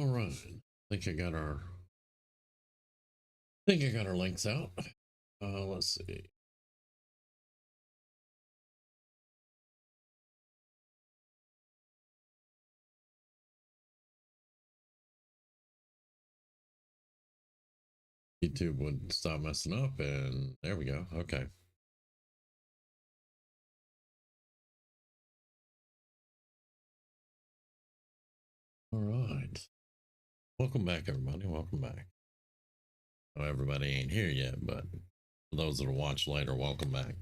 All right. I think I got our links out. Let's see. YouTube would stop messing up, and there we go. Okay. All right. Welcome back, everybody. Welcome back. Oh, everybody ain't here yet, but for those that'll watch later, welcome back.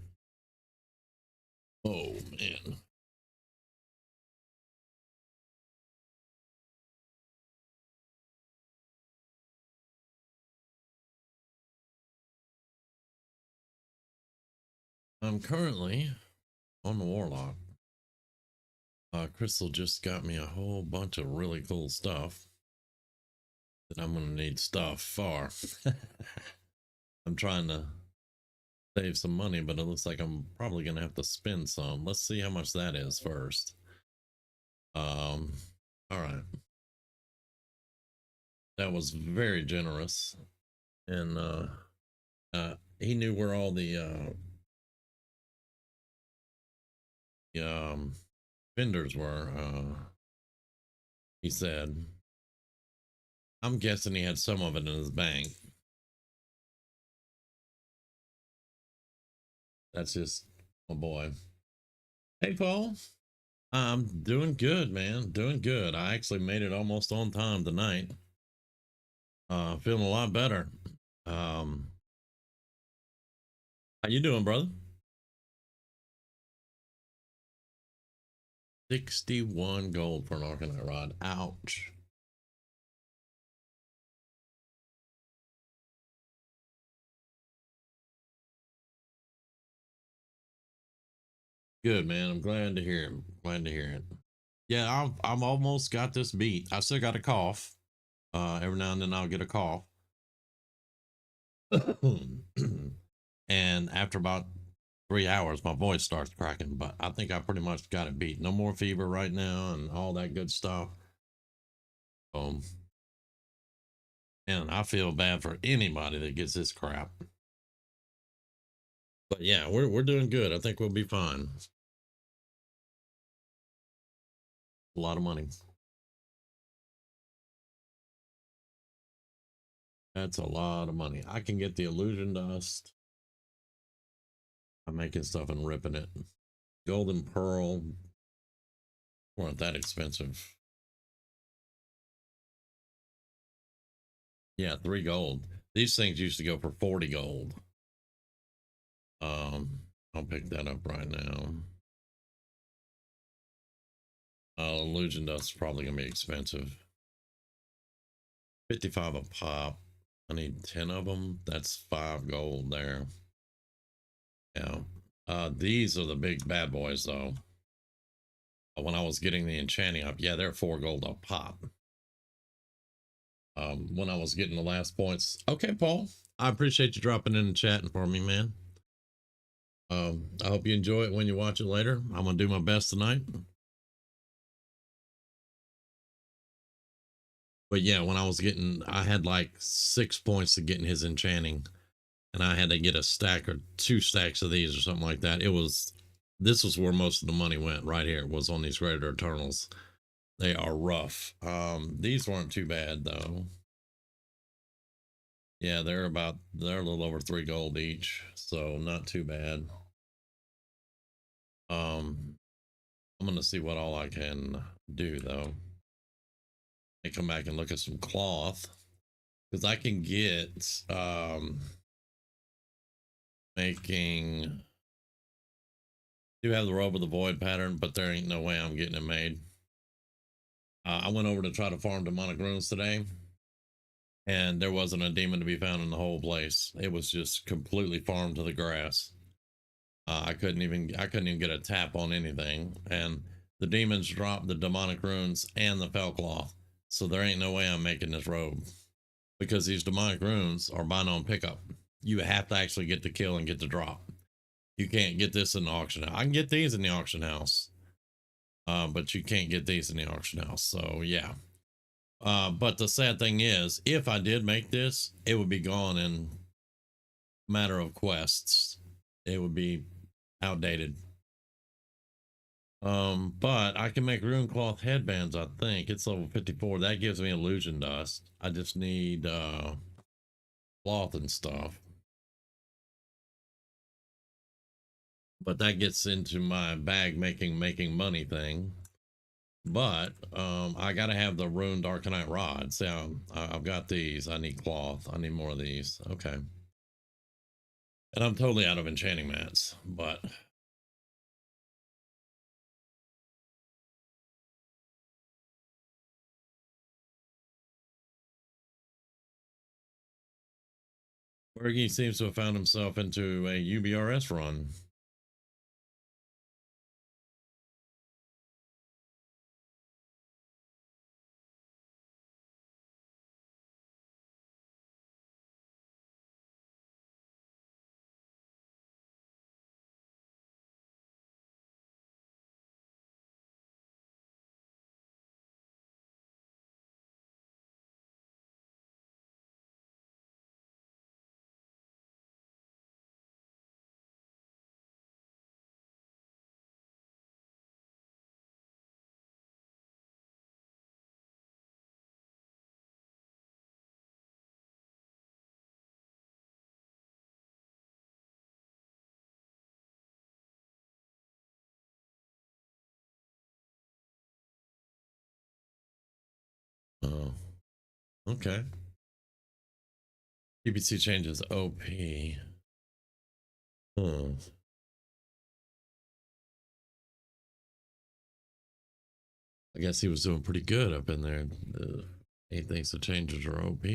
Oh, man. I'm currently on the Warlock. Crystal just got me a whole bunch of really cool stuff that I'm going to need stuff for. I'm trying to save some money, but it looks like I'm probably going to have to spend some. Let's see how much that is first. All right. That was very generous. And he knew where all the vendors were. He said, I'm guessing he had some of it in his bank. That's just my boy. Hey, Paul. I'm doing good, man. Doing good. I actually made it almost on time tonight. Feeling a lot better. How you doing, brother? 61 gold for an Arcanite rod. Ouch. Good, man. I'm glad to hear it. Glad to hear it. Yeah, I'm almost got this beat. I still got a cough. Every now and then I'll get a cough. And after about 3 hours, my voice starts cracking, but I think I pretty much got it beat. No more fever right now and all that good stuff. And I feel bad for anybody that gets this crap. But yeah, we're doing good. I think we'll be fine. A lot of money. That's a lot of money. I can get the illusion dust. I'm making stuff and ripping it. Golden pearl weren't that expensive. Yeah, 3 gold. These things used to go for 40 gold. I'll pick that up right now. Illusion dust is probably gonna be expensive. 55 a pop. I need 10 of them. That's 5 gold there. Yeah. These are the big bad boys though. When I was getting the enchanting up, yeah, they're 4 gold a pop. When I was getting the last points. Okay, Paul, I appreciate you dropping in and chatting for me, man. I hope you enjoy it when you watch it later. I'm gonna do my best tonight. But yeah, when I was getting, I had like 6 points to getting his enchanting, and I had to get a stack or 2 stacks of these or something like that. This was where most of the money went right here. It was on these Greater Eternals. They are rough. These weren't too bad though. Yeah, they're a little over 3 gold each, so not too bad. I'm gonna see what all I can do though. I come back and look at some cloth because I can get making. Do have the robe of the void pattern, but there ain't no way I'm getting it made. I went over to try to farm demonic runes today, and there wasn't a demon to be found in the whole place. It was just completely farmed to the grass. I couldn't even get a tap on anything, and the demons dropped the demonic runes and the Felcloth, so there ain't no way I'm making this robe because these demonic runes are bind on pickup. You have to actually get the kill and get the drop. You can't get this in the auction house. I can get these in the auction house, but you can't get these in the auction house. So yeah, But the sad thing is, if I did make this, it would be gone in a matter of quests. It would be outdated. But I can make rune cloth headbands, I think. It's level 54. That gives me illusion dust. I just need cloth and stuff. But that gets into my bag making money thing. But I gotta have the ruined arcanite rod. See, I've got these. I need cloth. I need more of these. Okay. And I'm totally out of enchanting mats, but Bergie seems to have found himself into a UBRS run. Oh, okay. PPC changes OP. Huh. I guess he was doing pretty good up in there. He thinks the changes are OP.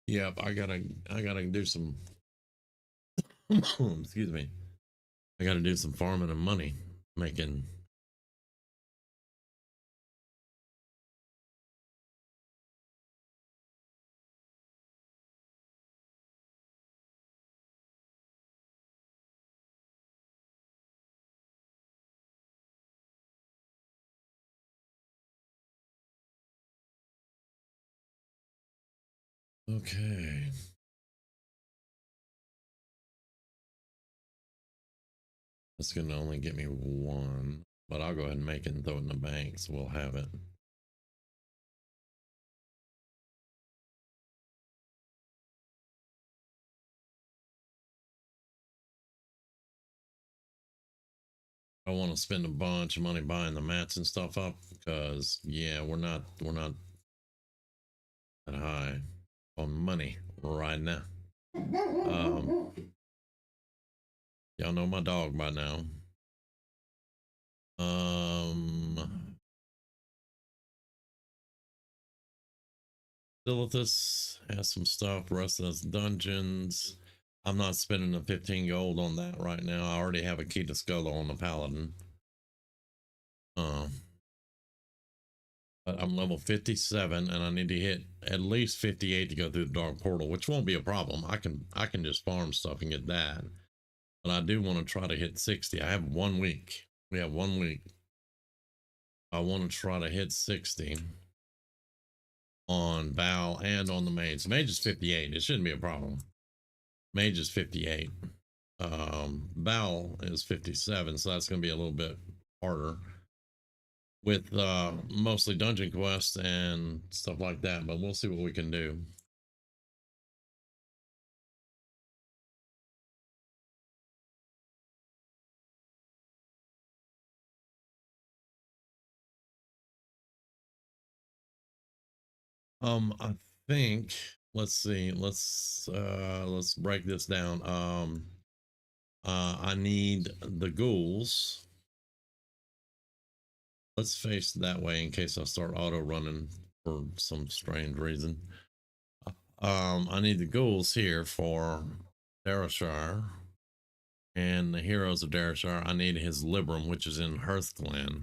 Yep, I gotta do some excuse me. I gotta do some farming and money making. Okay. That's gonna only get me one, but I'll go ahead and make it and throw it in the bank so we'll have it. I want to spend a bunch of money buying the mats and stuff up because yeah, we're not that high on money right now. Y'all know my dog by now. Silithus has some stuff. Rest of us dungeons. I'm not spending the 15 gold on that right now. I already have a key to Scullo on the Paladin. But I'm level 57 and I need to hit at least 58 to go through the dark portal, which won't be a problem. I can just farm stuff and get that. But I do want to try to hit 60. I have 1 week. We have 1 week. I want to try to hit 60 on Val and on the mage. Mage is 58. It shouldn't be a problem. Mage is 58. Val is 57, so that's going to be a little bit harder with mostly dungeon quests and stuff like that, but we'll see what we can do. I think let's see, let's break this down. I need the ghouls. let's face that way in case I start auto running for some strange reason. I need the ghouls here for Darashar and the heroes of Darashar. I need his Libram, which is in Hearthglen.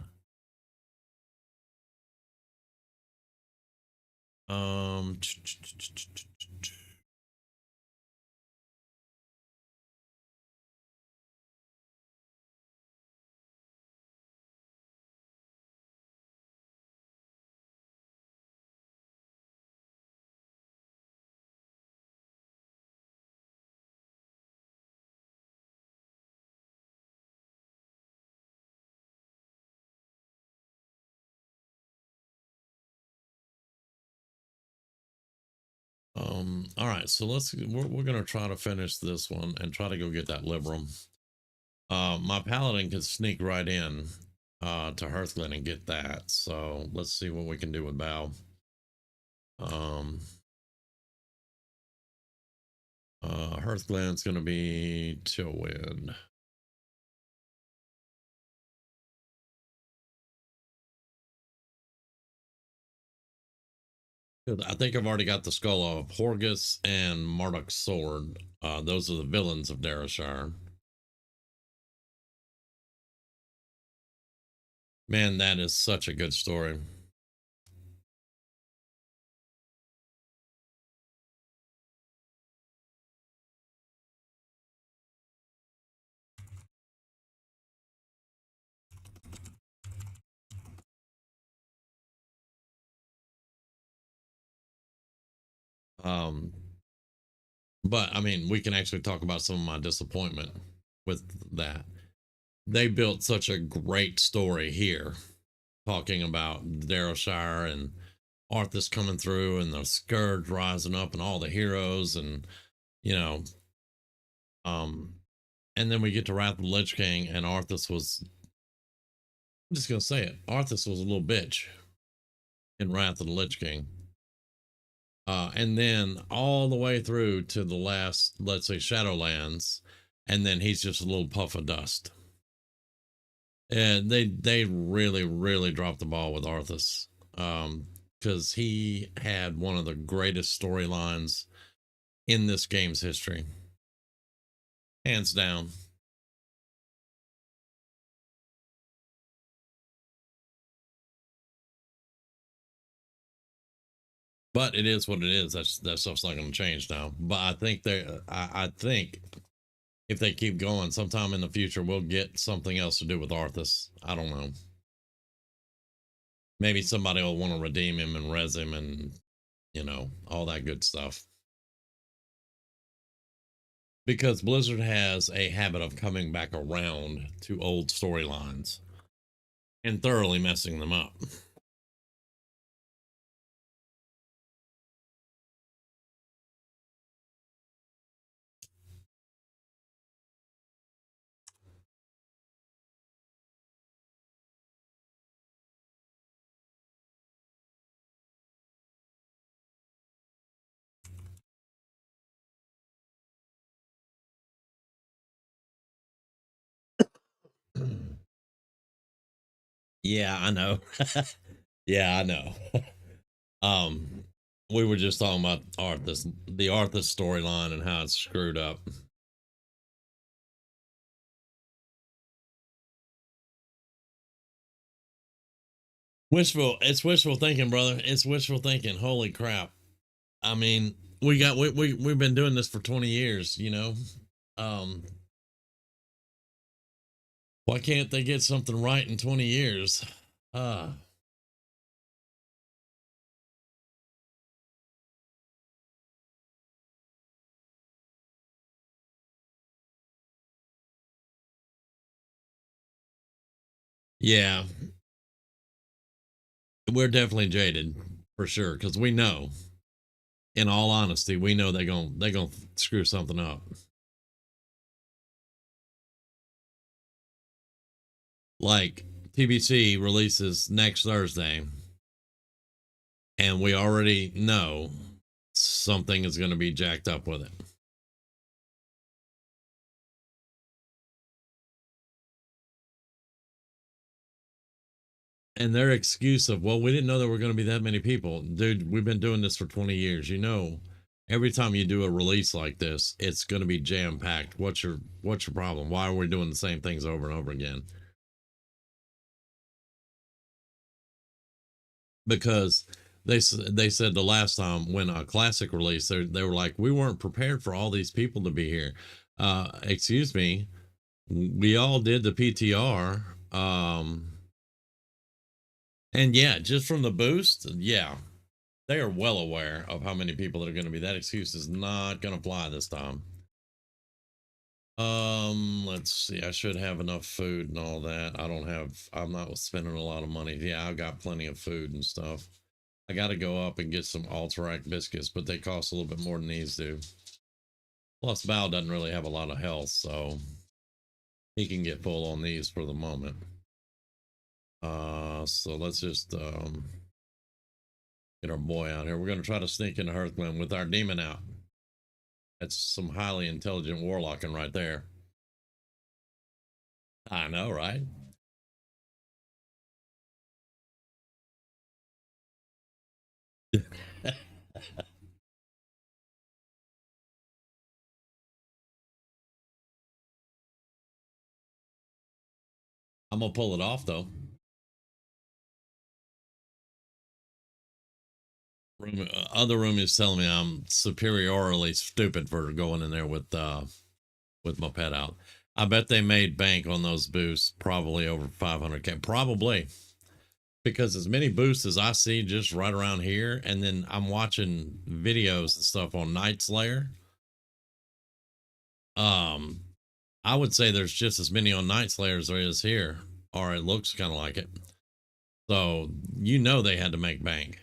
All right, so we're gonna try to finish this one and try to go get that Libram. My Paladin can sneak right in to Hearthglen and get that. So let's see what we can do with Bow. Hearthglen's gonna be Chillwind. I think I've already got the skull of Horgus and Marduk's sword. Those are the villains of Darashar. Man, that is such a good story. But I mean, we can actually talk about some of my disappointment with that. They built such a great story here, talking about Darashire and Arthas coming through and the Scourge rising up and all the heroes and you know, and then we get to Wrath of the Lich King and Arthas was, I'm just gonna say it, Arthas was a little bitch in Wrath of the Lich King. And then all the way through to the last, let's say, Shadowlands, and then he's just a little puff of dust. And they really dropped the ball with Arthas, because he had one of the greatest storylines in this game's history, hands down. But it is what it is. That stuff's not going to change now. But I think I think if they keep going, sometime in the future we'll get something else to do with Arthas. I don't know. Maybe somebody will want to redeem him and res him and all that good stuff. Because Blizzard has a habit of coming back around to old storylines and thoroughly messing them up. Yeah, I know. Yeah, I know. um, we were just talking about the Arthas storyline and how it's screwed up. It's wishful thinking, brother. It's wishful thinking. Holy crap. I mean, we've been doing this for 20 years, Um, why can't they get something right in 20 years? Yeah, we're definitely jaded for sure because we know, in all honesty, we know they're gonna screw something up. Like TBC releases next Thursday, and we already know something is going to be jacked up with it. And their excuse of, well, we didn't know there were going to be that many people. Dude, we've been doing this for 20 years. You know, every time you do a release like this, it's going to be jam packed. What's your problem? Why are we doing the same things over and over again? Because they said the last time when a classic release, they were like, we weren't prepared for all these people to be here. Excuse me, we all did the PTR. And yeah, just from the boost, yeah, they are well aware of how many people that are going to be. That excuse is not going to fly this time. Let's see. I should have enough food and all that. I'm not spending a lot of money. Yeah, I've got plenty of food and stuff. I got to go up and get some Alterac biscuits, but they cost a little bit more than these do. Plus, Val doesn't really have a lot of health, so he can get full on these for the moment. So let's just get our boy out here. We're going to try to sneak into Hearthland with our demon out. That's some highly intelligent warlocking right there. I know, right? I'm going to pull it off, though. Other room is telling me I'm superiorly stupid for going in there with my pet out. I bet they made bank on those boosts, probably over 500k, probably, because as many boosts as I see just right around here, and then I'm watching videos and stuff on Night Slayer. I would say there's just as many on Night Slayer as there is here, or it looks kind of like it. So you know they had to make bank.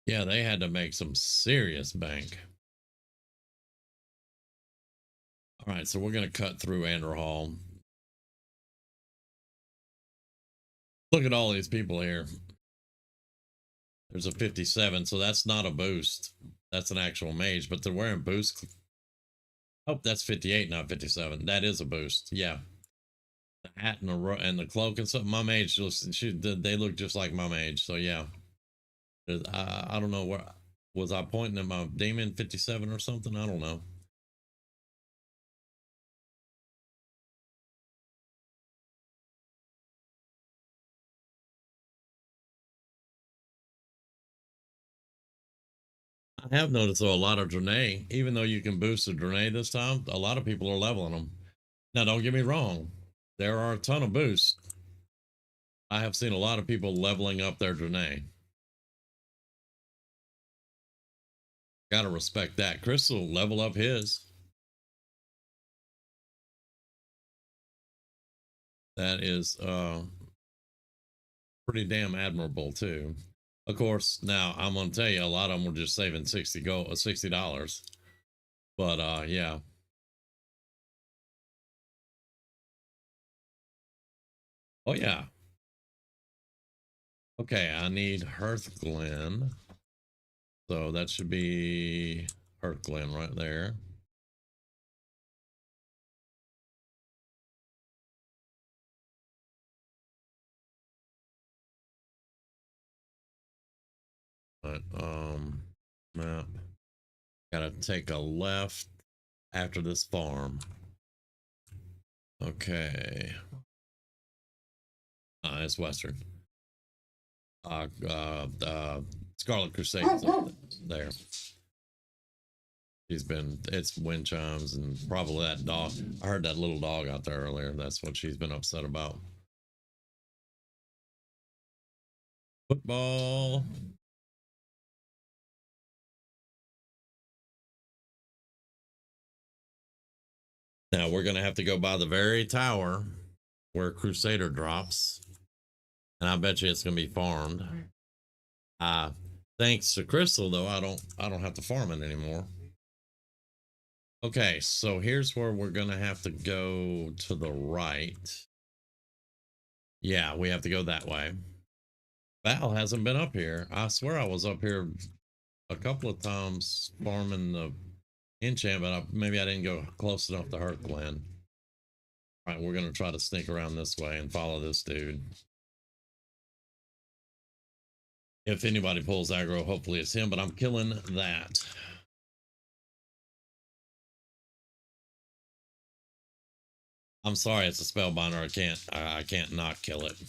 Yeah, they had to make some serious bank. All right, so we're going to cut through Anderhall. Look at all these people here. There's a 57, so that's not a boost. That's an actual mage, but they're wearing boost. Oh, that's 58, not 57. That is a boost. Yeah. The hat and the cloak and stuff. My mage, they look just like my mage. So yeah. I don't know where. Was I pointing at my demon 57 or something? I don't know. I have noticed though a lot of Draenei, even though you can boost a Draenei this time, a lot of people are leveling them. Now, don't get me wrong, there are a ton of boosts. I have seen a lot of people leveling up their Draenei. Gotta respect that. Crystal level up his. That is pretty damn admirable too. Of course, now I'm gonna tell you a lot of them were just saving $60. But yeah. Oh yeah. Okay, I need Hearthglen. So that should be Hearthglen right there. But map. Gotta take a left after this farm. Okay. It's western. Scarlet Crusade there. It's wind chimes and probably that dog. I heard that little dog out there earlier. That's what she's been upset about. Football. Now we're going to have to go by the very tower where Crusader drops. And I bet you it's going to be farmed. Thanks to Crystal though, I don't have to farm it anymore. Okay, so here's where we're going to have to go to the right. Yeah, we have to go that way. Val hasn't been up here. I swear I was up here a couple of times farming the enchant, but maybe I didn't go close enough to Hearthglen. All right, we're gonna try to sneak around this way and follow this dude. If anybody pulls aggro, hopefully it's him, but I'm killing that. I'm sorry, it's a spellbinder. I can't not kill it.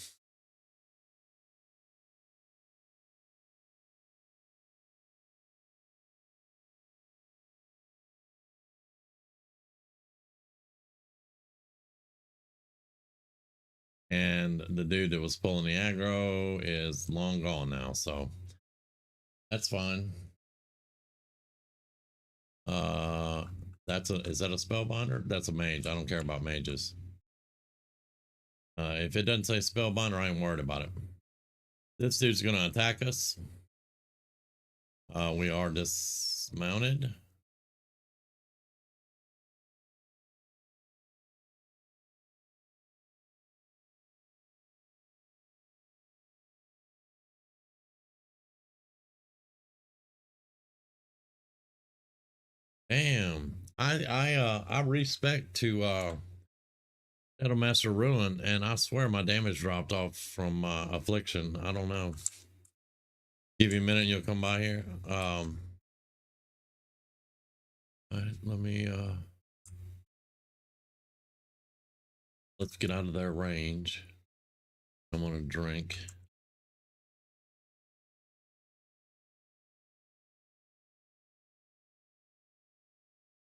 And the dude that was pulling the aggro is long gone now, so that's fine. Is that a spellbinder? That's a mage. I don't care about mages. If it doesn't say spellbinder, I ain't worried about it. This dude's gonna attack us. We are dismounted. Damn. I respect to Master Ruin, and I swear my damage dropped off from affliction. I don't know. Give you a minute and you'll come by here. All right, let me let's get out of their range. I'm gonna drink.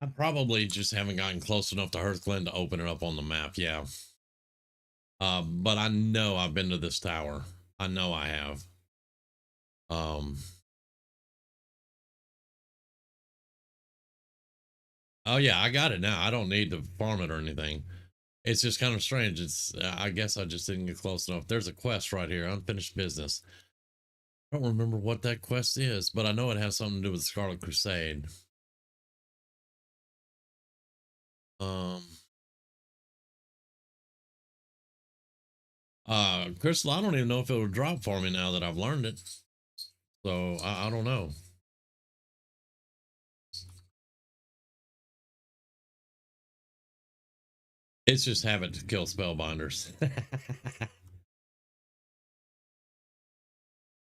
I probably just haven't gotten close enough to Hearthglen to open it up on the map. Yeah. But I know I've been to this tower. I know I have. Oh yeah, I got it now. I don't need to farm it or anything. It's just kind of strange. It's I guess I just didn't get close enough. There's a quest right here, unfinished business. I don't remember what that quest is, but I know it has something to do with Scarlet Crusade. Crystal, I don't even know if it would drop for me now that I've learned it. So I don't know. It's just habit to kill spellbinders.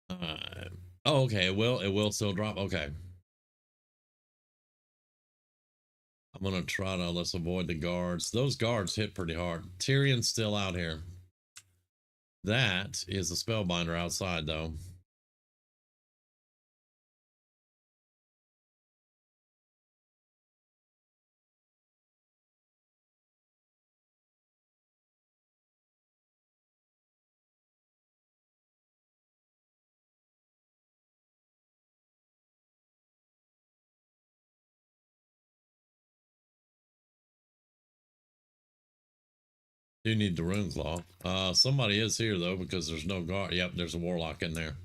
Oh, okay. It will still drop. Okay. I'm gonna try to let's avoid the guards. Those guards hit pretty hard. Tyrion's still out here. That is a spellbinder outside though. Do need the rune cloth. Somebody is here though because there's no guard. Yep, there's a warlock in there.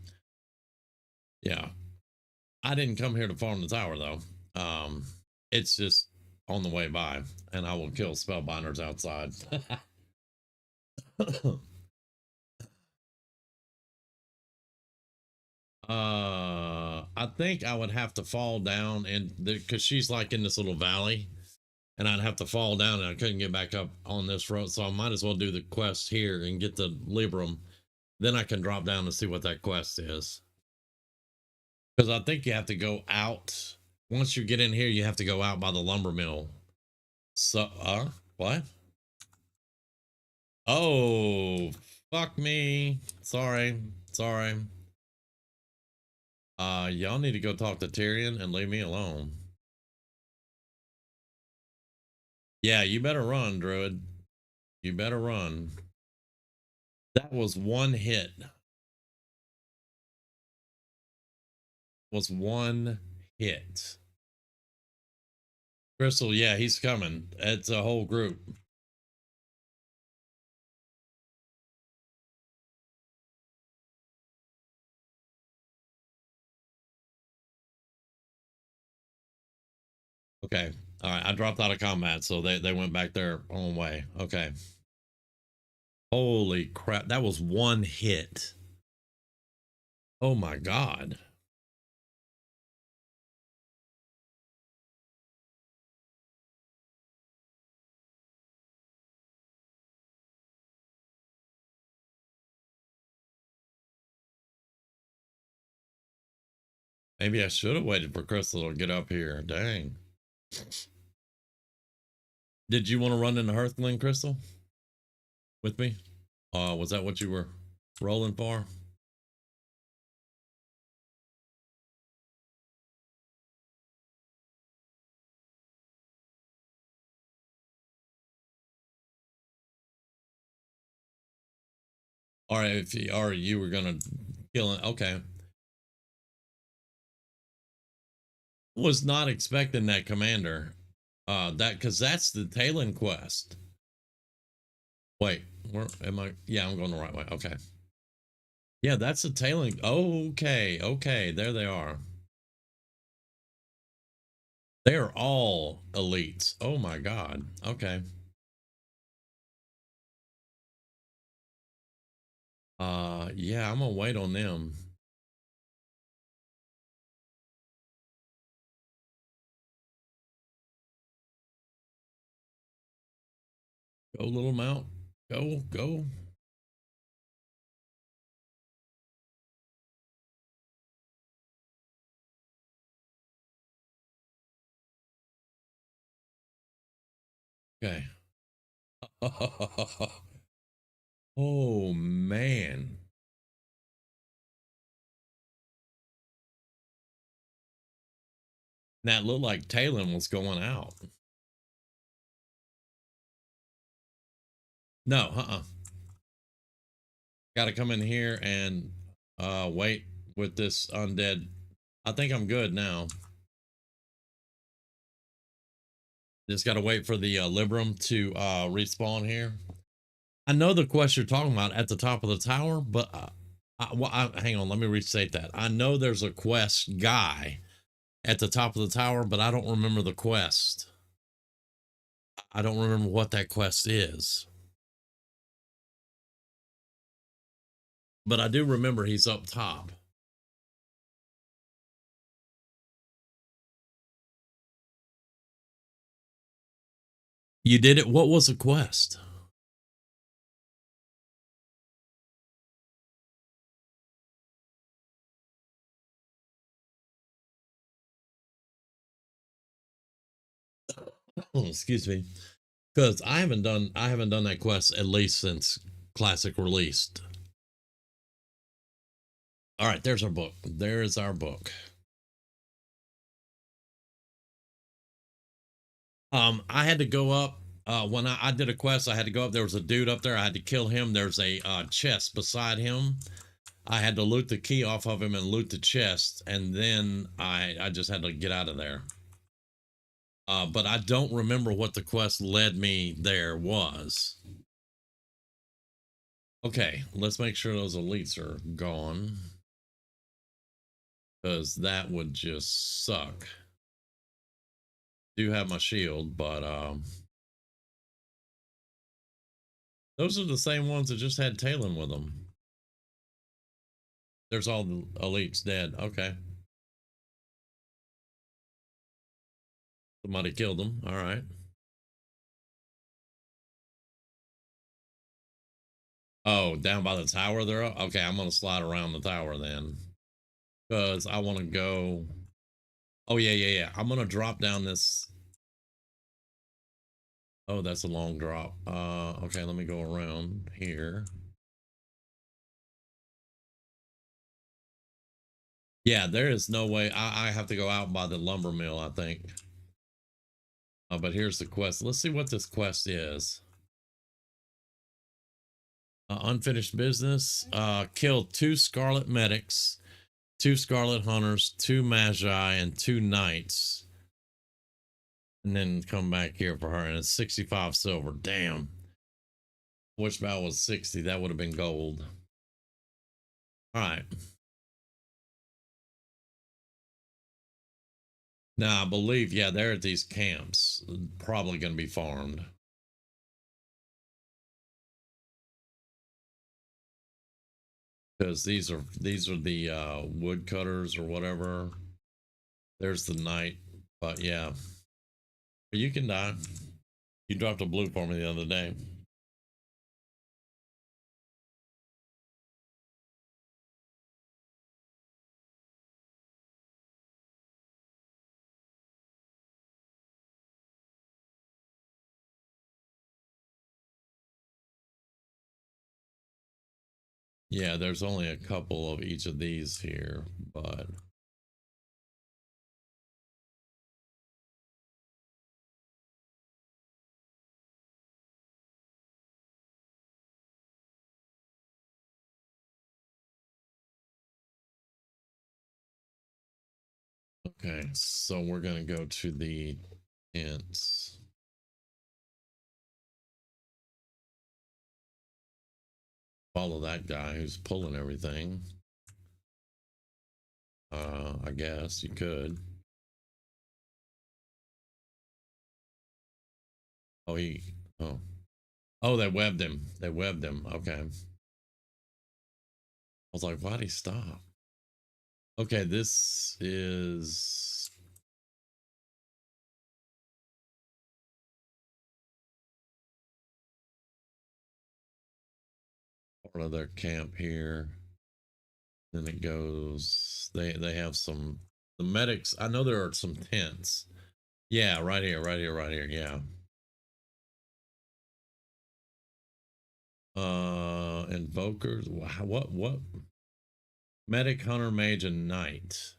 Yeah. I didn't come here to farm the tower though. It's just on the way by, and I will kill spellbinders outside. I think I would have to fall down, and because she's like in this little valley, and I'd have to fall down, and I couldn't get back up on this road, so I might as well do the quest here and get the Libram. Then I can drop down and see what that quest is. Because I think you have to go out. Once you get in here, you have to go out by the lumber mill. So, what? Oh, fuck me. Sorry. Y'all need to go talk to Tyrion and leave me alone. Yeah, you better run, Druid. You better run. That was one hit. Was one hit. Crystal, yeah, he's coming. It's a whole group. Okay. All right. I dropped out of combat, so they went back their own way. Okay. Holy crap. That was one hit. Oh my God. Maybe I should have waited for Crystal to get up here. Dang. Did you want to run into Hearthling, Crystal? With me? Was that what you were rolling for? Or you were gonna kill it? Okay. Was not expecting that, Commander. Because that's the Talon quest. Wait, where am I? Yeah, I'm going the right way. Okay. Yeah, that's the Talon. Okay, okay, there they are. They are all elites. Oh my god. Okay. Yeah, I'm gonna wait on them. Go, little mount. Go, go. Okay. Oh man. That looked like Talon was going out. No, Gotta come in here and wait with this undead. I think I'm good now. Just gotta wait for the Libram to respawn here. I know the quest you're talking about at the top of the tower, but hang on, let me restate that. I know there's a quest guy at the top of the tower, but I don't remember the quest. I don't remember what that quest is. But I do remember he's up top. You did it? What was the quest? Oh, excuse me. Because I haven't done that quest at least since Classic released. All right, there's our book. There is our book. I had to go up when I did a quest. I had to go up. There was a dude up there. I had to kill him. There's a chest beside him. I had to loot the key off of him and loot the chest, and then I just had to get out of there. But I don't remember what the quest led me there was. Okay, let's make sure those elites are gone, because that would just suck. Do have my shield, but those are the same ones that just had Talon with them. There's all the elites dead. Okay. Somebody killed them. All right. Oh, down by the tower there. Okay, I'm gonna slide around the tower then, because I want to go. Oh yeah. I'm gonna drop down this. Oh, that's a long drop. Okay, let me go around here. Yeah, there is no way. I have to go out by the lumber mill, I think. But here's the quest. Let's see what this quest is. Unfinished business. Kill 2 scarlet medics, 2 scarlet hunters, 2 magi, and 2 knights. And then come back here for her. And it's 65 silver. Damn. Which battle was 60? That would have been gold. All right. Now, I believe, yeah, they're at these camps. Probably going to be farmed. Because these are the woodcutters or whatever. There's the knight. But yeah. You can die. You dropped a blue for me the other day. Yeah, there's only a couple of each of these here, but okay, so we're gonna go to the tents. Follow that guy who's pulling everything. I guess you could. Oh, oh, they webbed him. They webbed him. Okay. I was like, why'd he stop? Okay, this is part of their camp here. Then it goes, they have some, the medics, I know there are some tents. Yeah, right here, right here, right here, yeah. Invokers, what? Medic, hunter, mage, and knight.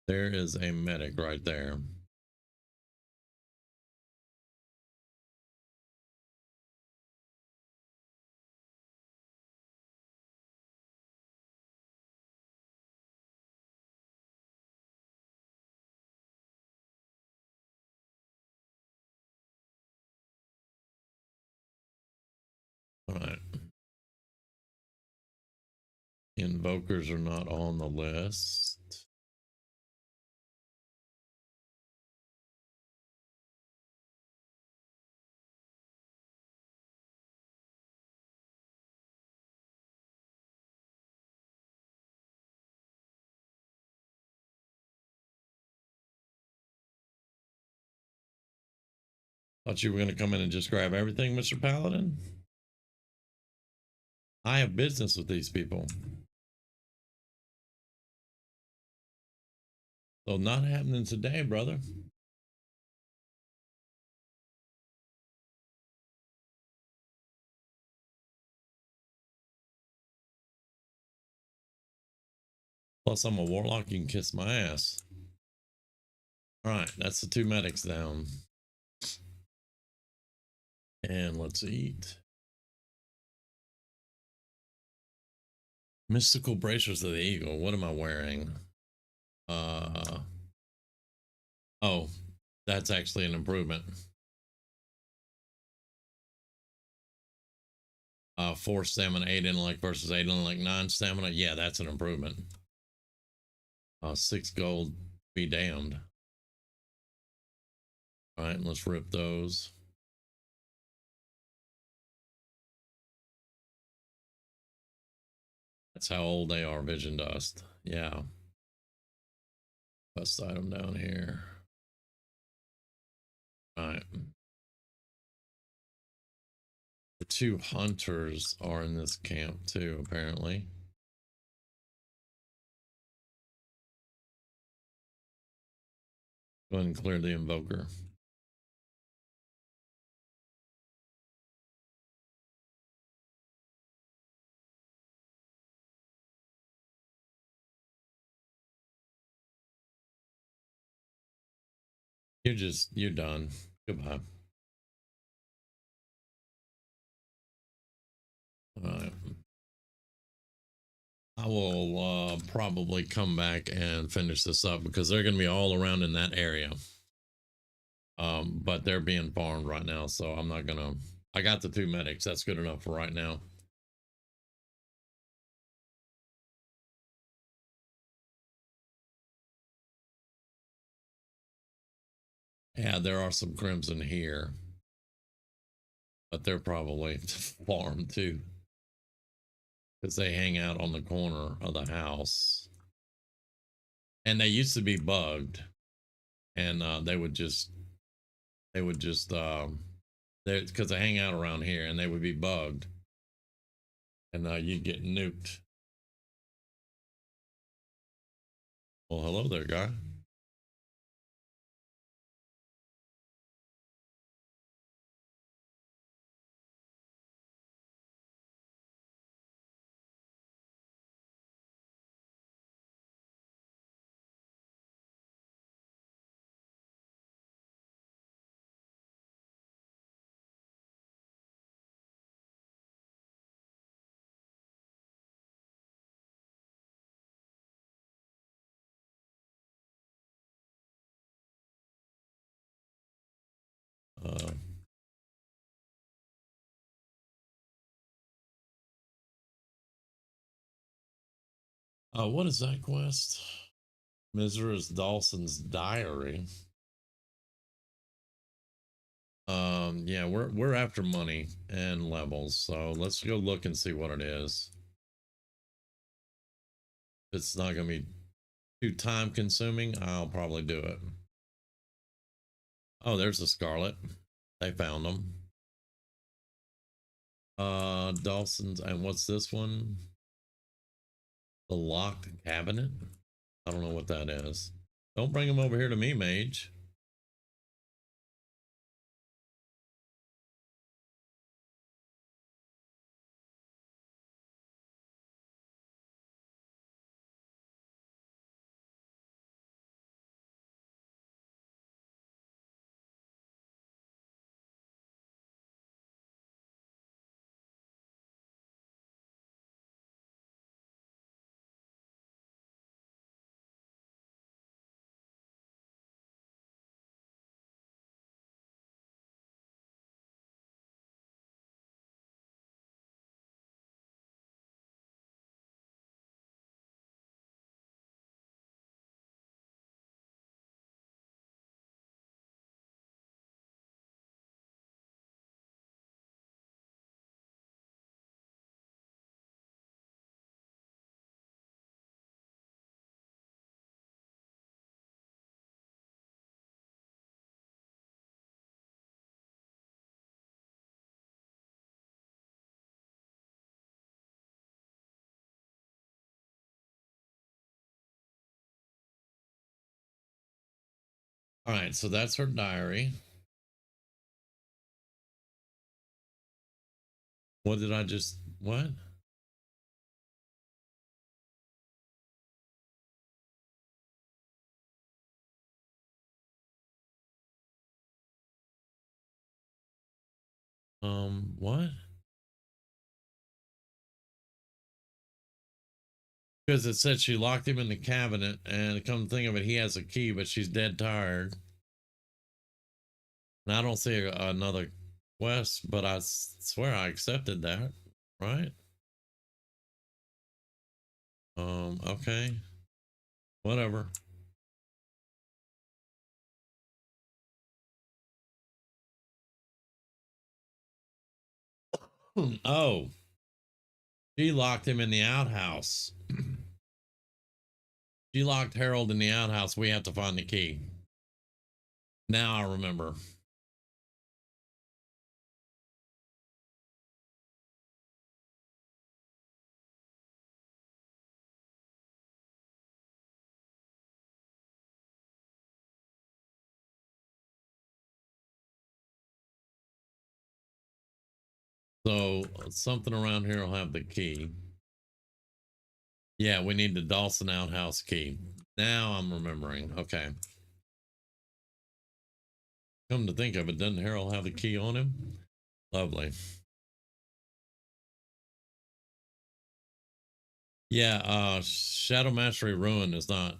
There is a medic right there. All right. Invokers are not on the list. Thought you were going to come in and just grab everything, Mr. Paladin. I have business with these people. So not happening today, brother. Plus, I'm a warlock. You can kiss my ass. All right, that's the 2 medics down. And let's eat. Mystical bracers of the eagle. What am I wearing? Oh, that's actually an improvement. 4 stamina, 8 intellect versus 8 intellect, 9 stamina. Yeah, that's an improvement. 6 gold. Be damned. All right, let's rip those. That's how old they are, vision dust. Yeah. Best item down here. All right. The 2 hunters are in this camp too, apparently. Go ahead and clear the invoker. You're done. Goodbye. All right. I will probably come back and finish this up because they're going to be all around in that area. But they're being farmed right now, so I'm not gonna. I got the 2 medics. That's good enough for right now. Yeah, there are some crimson here, but they're probably farmed too because they hang out on the corner of the house, and they used to be bugged, and they would just they because they hang out around here, and they would be bugged, and you'd get nuked. Well, hello there, guy. What is that quest? Mrs. Dawson's Diary. Yeah, we're after money and levels, so let's go look and see what it is. If it's not gonna be too time consuming, I'll probably do it. Oh, there's the Scarlet. They found them. Dawson's, and what's this one? The locked cabinet. I don't know what that is. Don't bring them over here to me, mage. All right, so that's her diary. What did I just, what? What? Because it said she locked him in the cabinet, and come to think of it, he has a key, but she's dead tired. And I don't see another quest, but I swear I accepted that, right? Okay. Whatever. Oh, she locked him in the outhouse. She locked Harold in the outhouse. We have to find the key. Now I remember. So something around here will have the key. Yeah, we need the Dawson outhouse key. Now I'm remembering. Okay. Come to think of it, doesn't Harold have the key on him? Lovely. Yeah, Shadow Mastery Ruin is not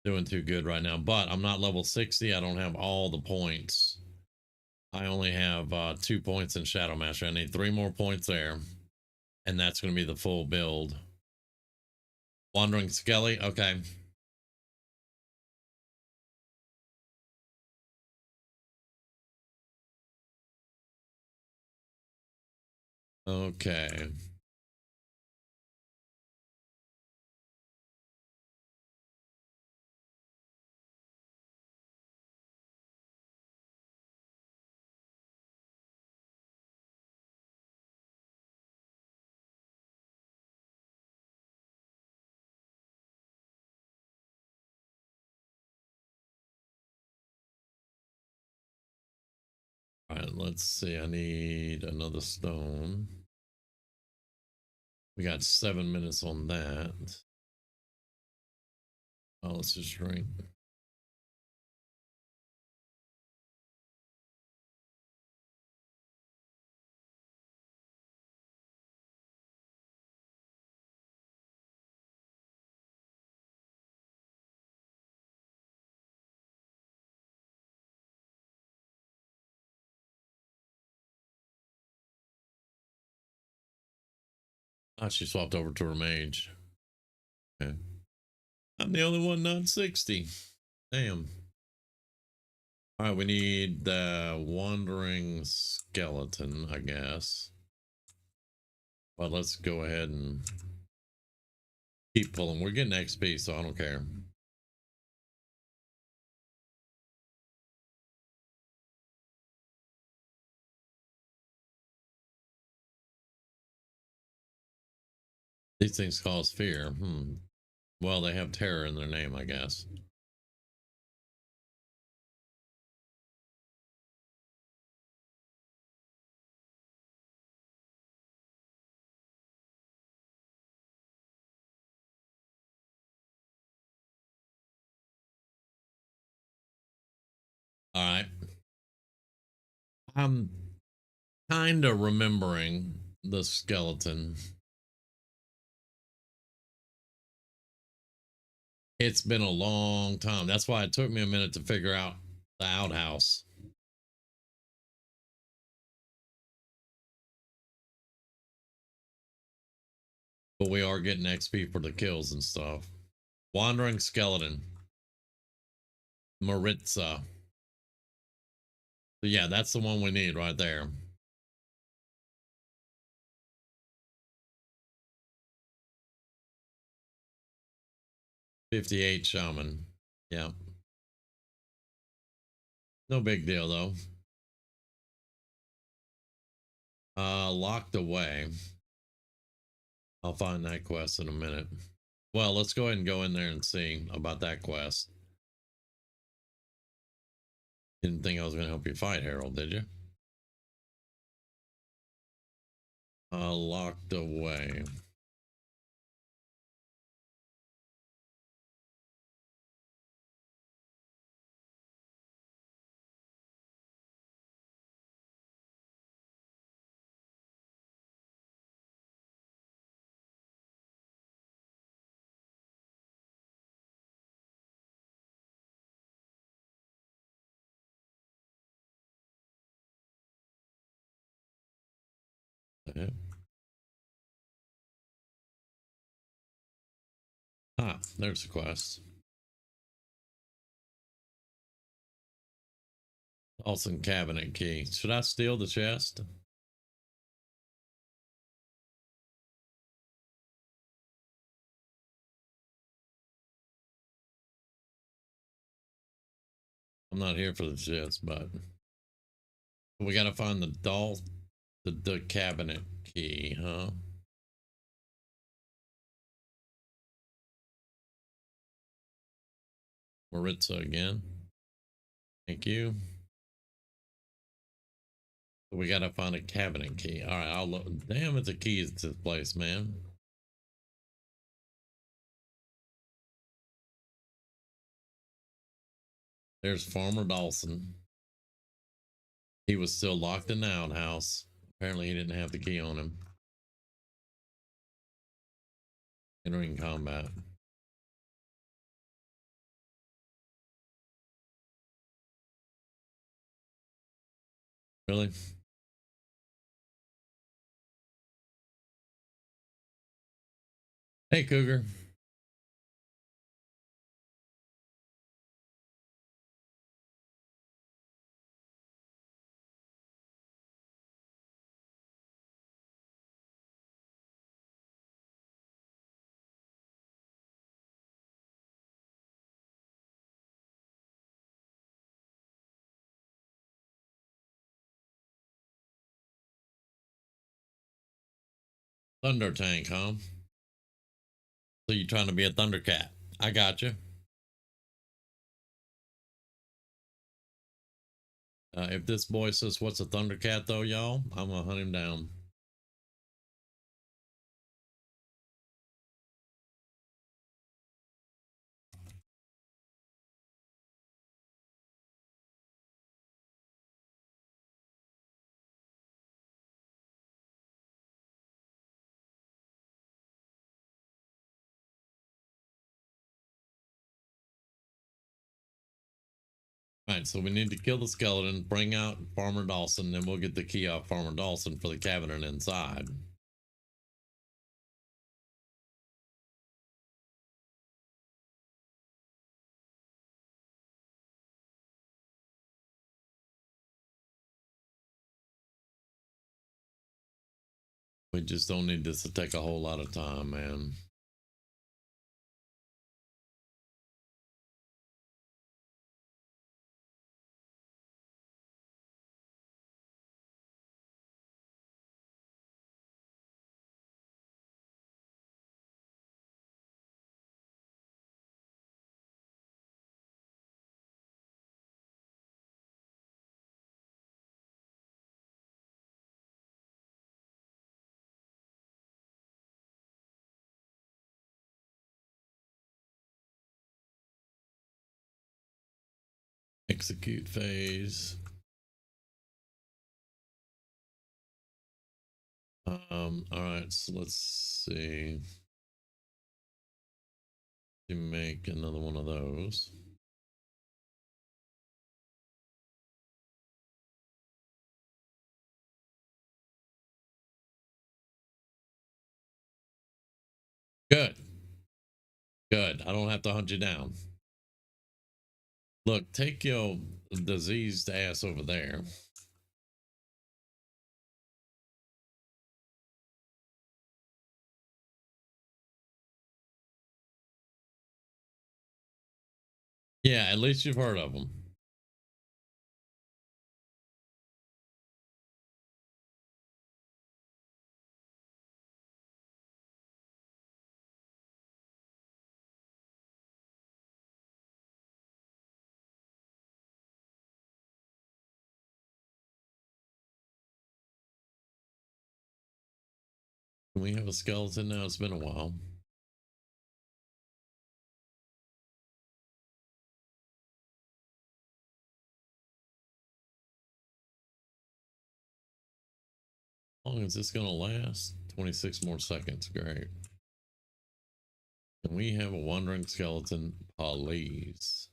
doing too good right now, but I'm not level 60. I don't have all the points. I only have 2 points in Shadow Mastery. I need 3 more points there, and that's going to be the full build. Wandering Skelly, okay. Okay. All right, let's see. I need another stone. We got 7 minutes on that. Oh, let's just drink. Ah, she swapped over to her mage. Okay. I'm the only one not 60. Damn. All right, we need the wandering skeleton, I guess. But let's go ahead and keep pulling. We're getting XP, so I don't care. These things cause fear. Well, they have terror in their name, I guess. All right. I'm kind of remembering the skeleton. It's been a long time. That's why it took me a minute to figure out the outhouse. But we are getting XP for the kills and stuff. Wandering skeleton. Maritza. So yeah, that's the one we need right there. $58 shaman. Yeah. No big deal though. Locked away. I'll find that quest in a minute. Well, let's go ahead and go in there and see about that quest. Didn't think I was going to help you fight, Harold, did you? Locked away. Okay. Ah, there's the quest. Awesome cabinet key. Should I steal the chest? I'm not here for the chest, but we gotta find the cabinet key, huh? Maritza again. Thank you. We gotta find a cabinet key. All right, I'll look. Damn, it's a key to this place, man. There's Farmer Dawson. He was still locked in the outhouse. Apparently, he didn't have the key on him. Entering combat. Really? Hey, Cougar. Thunder Tank, huh? So you trying to be a Thundercat? I got you. If this boy says, "What's a Thundercat?" though, y'all, I'm gonna hunt him down. All right, so we need to kill the skeleton, bring out Farmer Dawson, then we'll get the key off Farmer Dawson for the cabinet inside. We just don't need this to take a whole lot of time, man. Execute phase. All right, so let's see. To make another one of those. Good. Good. I don't have to hunt you down. Look, take your diseased ass over there. Yeah, at least you've heard of them. Can we have a skeleton now? It's been a while. How long is this going to last? 26 more seconds. Great. Can we have a wandering skeleton, please?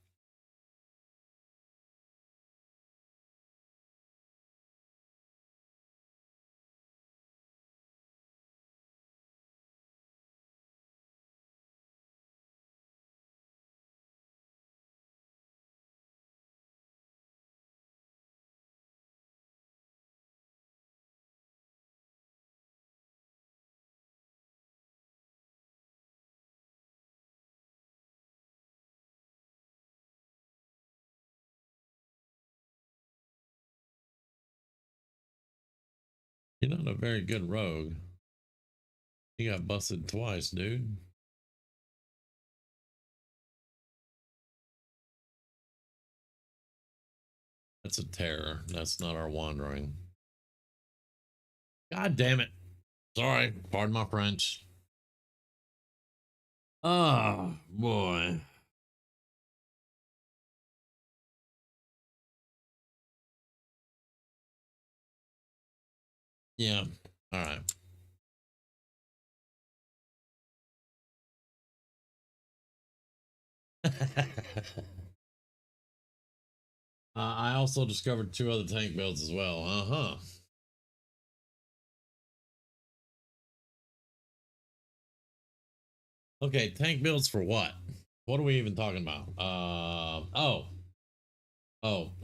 You're not a very good rogue. You got busted twice, dude. That's a terror. That's not our wandering. God damn it. Sorry. Pardon my French. Oh, boy. Yeah. All right. I also discovered 2 other tank builds as well. Uh-huh. Okay, tank builds for what? What are we even talking about?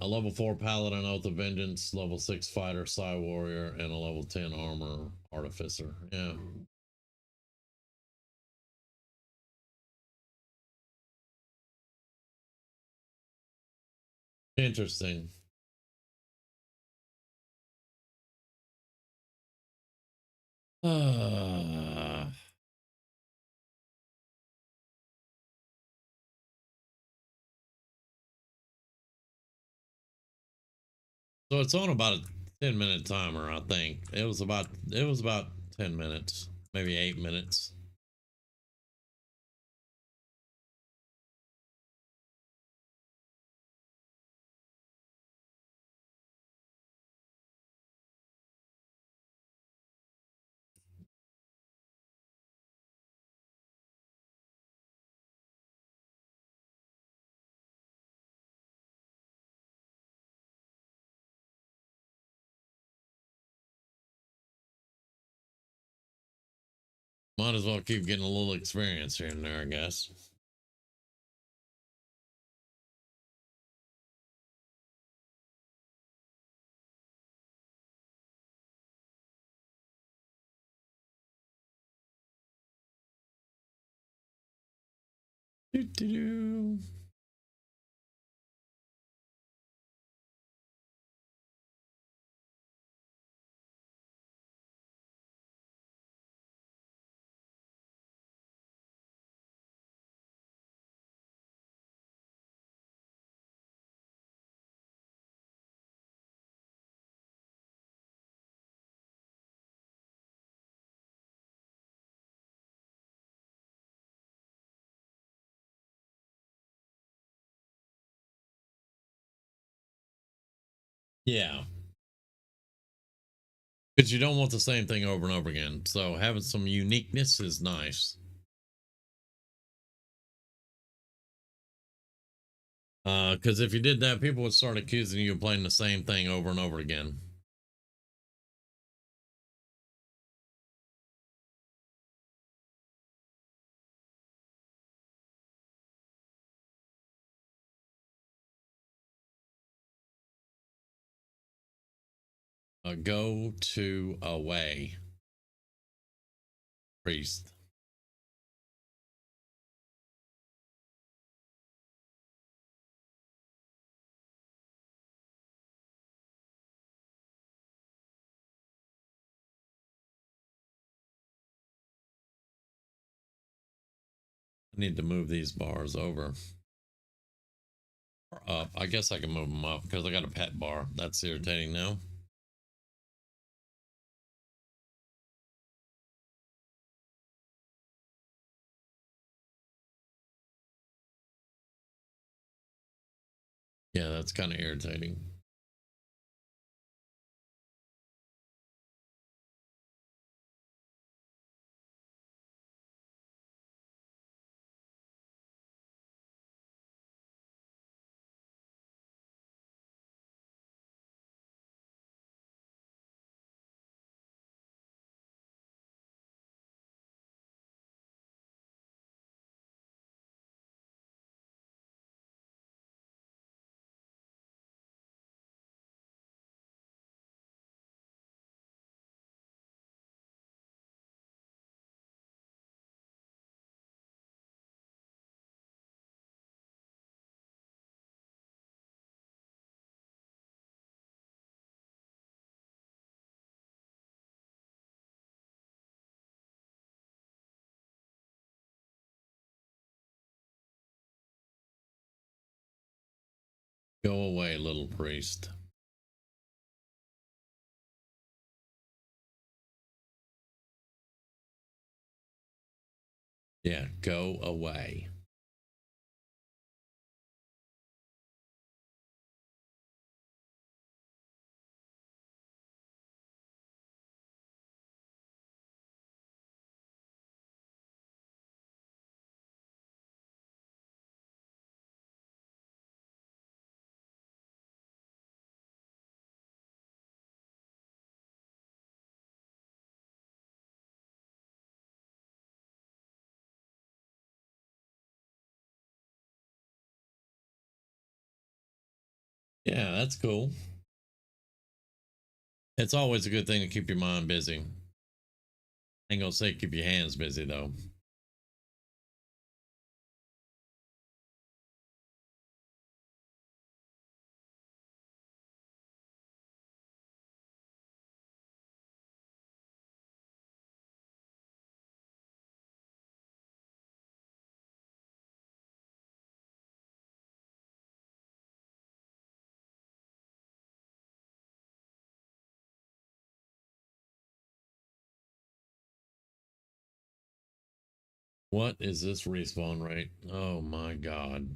A level 4 Paladin, Oath of Vengeance, level 6 Fighter, Psy Warrior, and a level 10 Armor Artificer. Yeah. Interesting. So it's on about a 10-minute timer, I think. It was about 10 minutes, maybe 8 minutes. Might as well keep getting a little experience here and there, I guess. Doo-doo-doo. Yeah, because you don't want the same thing over and over again. So having some uniqueness is nice. Because if you did that, people would start accusing you of playing the same thing over and over again. Go to away, priest. I need to move these bars over. Or up. I guess I can move them up because I got a pet bar. That's irritating now. Yeah, that's kind of irritating. Go away, little priest. Yeah, go away. Yeah, that's cool. It's always a good thing to keep your mind busy. Ain't gonna say keep your hands busy though. What is this respawn rate? Oh my god.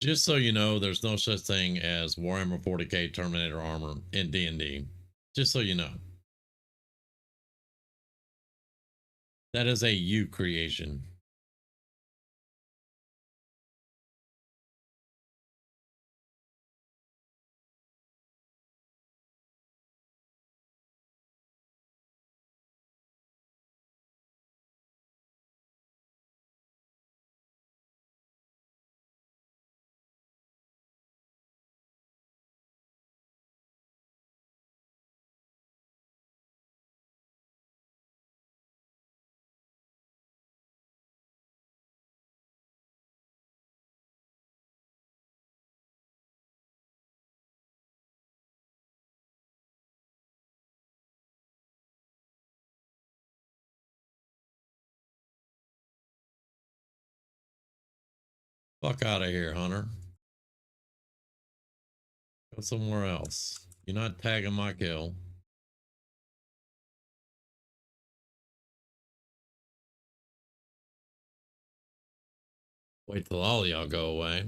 Just so you know, there's no such thing as Warhammer 40k Terminator armor in D&D. Just so you know. That is a you creation. Fuck out of here, Hunter. Go somewhere else. You're not tagging my kill. Wait till all y'all go away.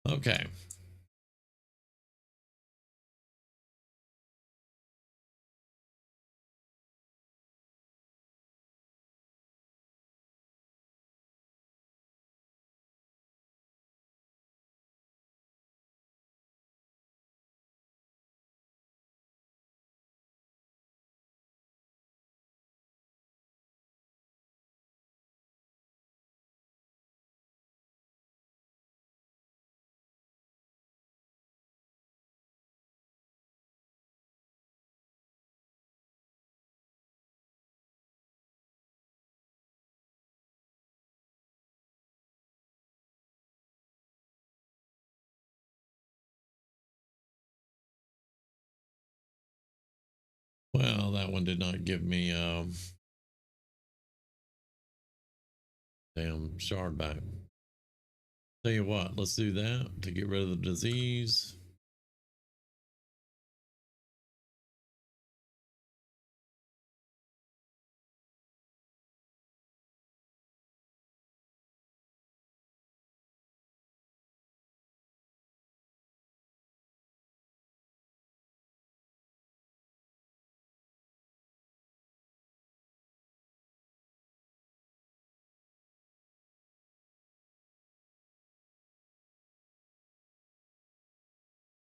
Okay. Well, that one did not give me damn shard back. Tell you what, let's do that to get rid of the disease.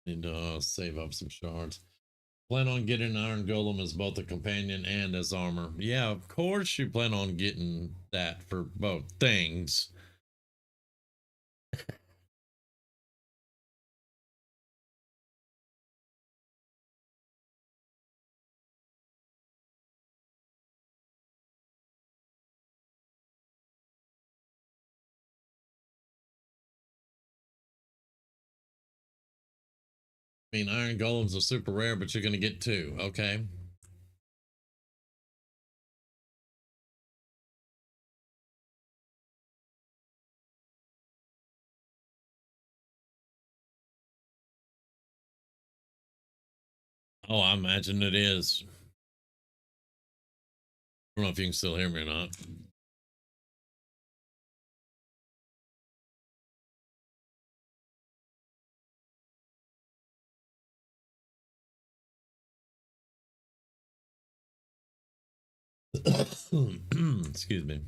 Need to save up some shards. Plan on getting Iron Golem as both a companion and as armor. Yeah, of course you plan on getting that for both things. I mean, Iron Golems are super rare, but you're going to get two, okay? Oh, I imagine it is. I don't know if you can still hear me or not. Excuse me.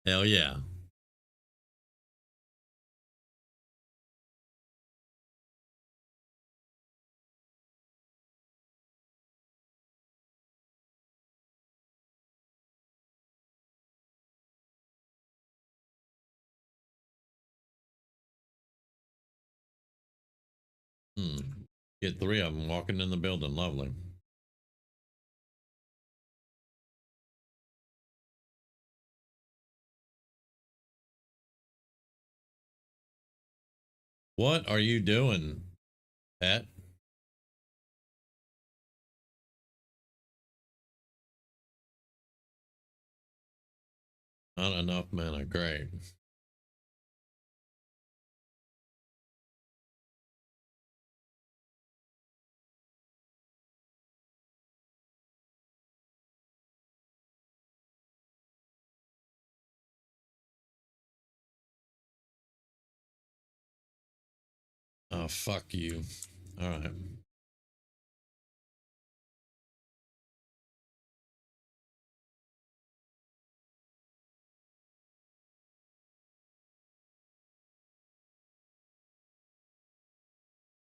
Hell yeah. Get 3 of them walking in the building. Lovely. What are you doing, pet? Not enough mana. Great. Oh, fuck you. All right.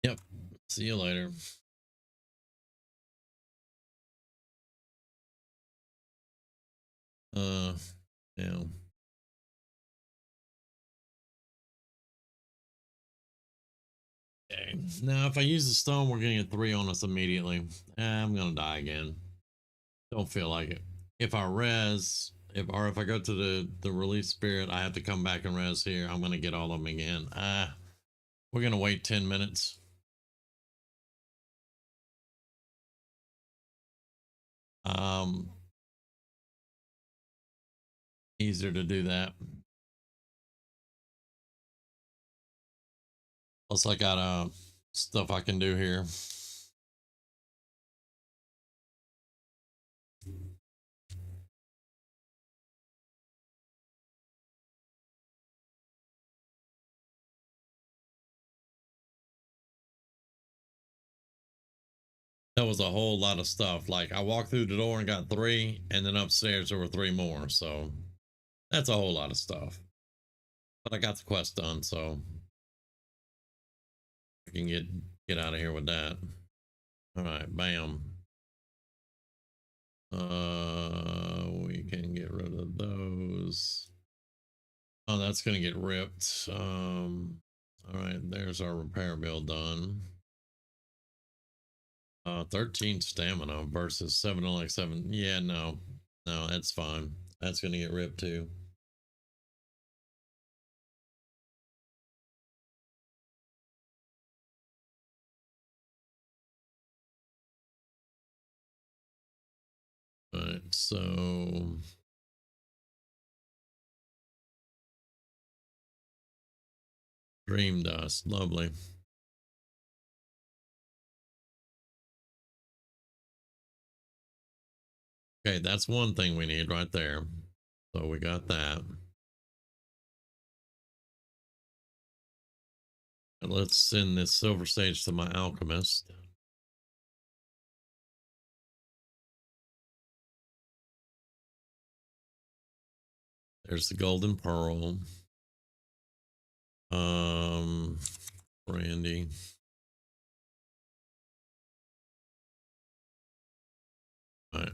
Yep. See you later. Yeah. Okay. Now, if I use the stone, we're gonna get 3 on us immediately. I'm gonna die again. Don't feel like it. If I res, if I go to the release spirit, I have to come back and res here. I'm gonna get all of them again. We're gonna wait 10 minutes. Um, Easier to do that. Plus, I got stuff I can do here. That was a whole lot of stuff. Like I walked through the door and got 3, and then upstairs there were 3 more. So that's a whole lot of stuff. But I got the quest done, so I can get out of here with that. All right, bam. We can get rid of those. Oh, that's gonna get ripped. All right, there's our repair bill done. 13 stamina versus 7 like 7. Yeah, no, that's fine. That's gonna get ripped too. All right, so dream dust, lovely. Okay, that's one thing we need right there. So we got that. And let's send this silver sage to my alchemist. There's the golden pearl. Brandy. All right.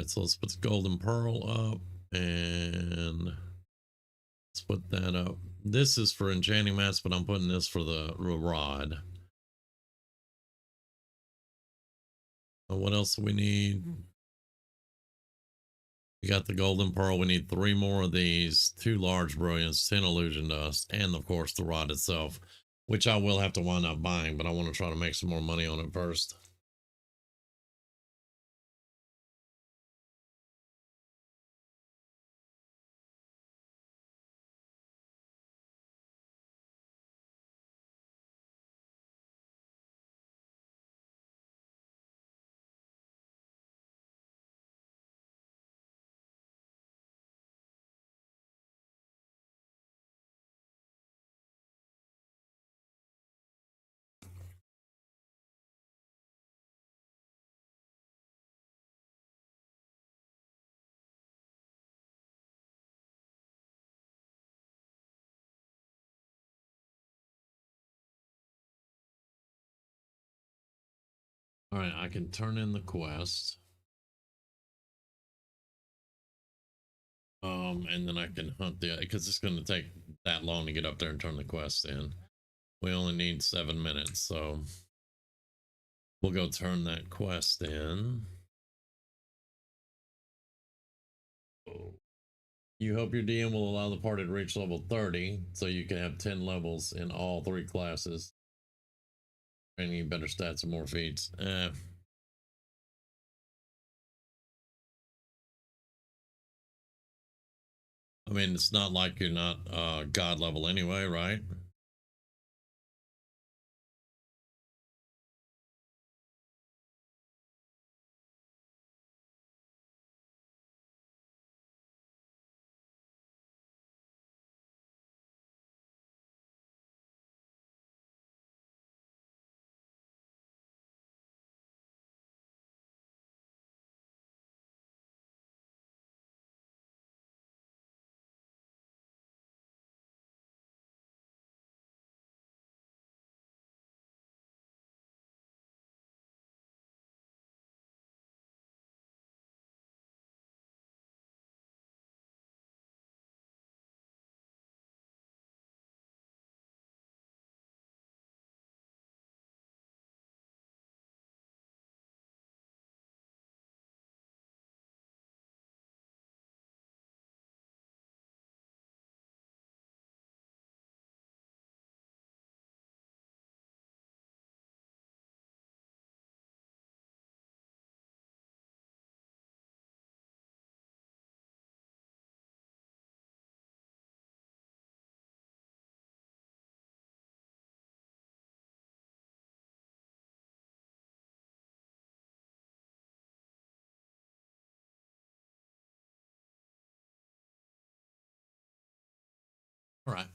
So let's put the golden pearl up and let's put that up. This is for enchanting mats, but I'm putting this for the rod. What else do we need? We got the golden pearl. We need 3 more of these, 2 large brilliance, 10 illusion dust, and of course the rod itself, which I will have to wind up buying, but I want to try to make some more money on it first. All right, I can turn in the quest. And then I can hunt the, because it's going to take that long to get up there and turn the quest in. We only need 7 minutes, so we'll go turn that quest in. You hope your DM will allow the party to reach level 30 so you can have 10 levels in all 3 classes. Training better stats and more feats. I mean, it's not like you're not god level anyway, right? All right.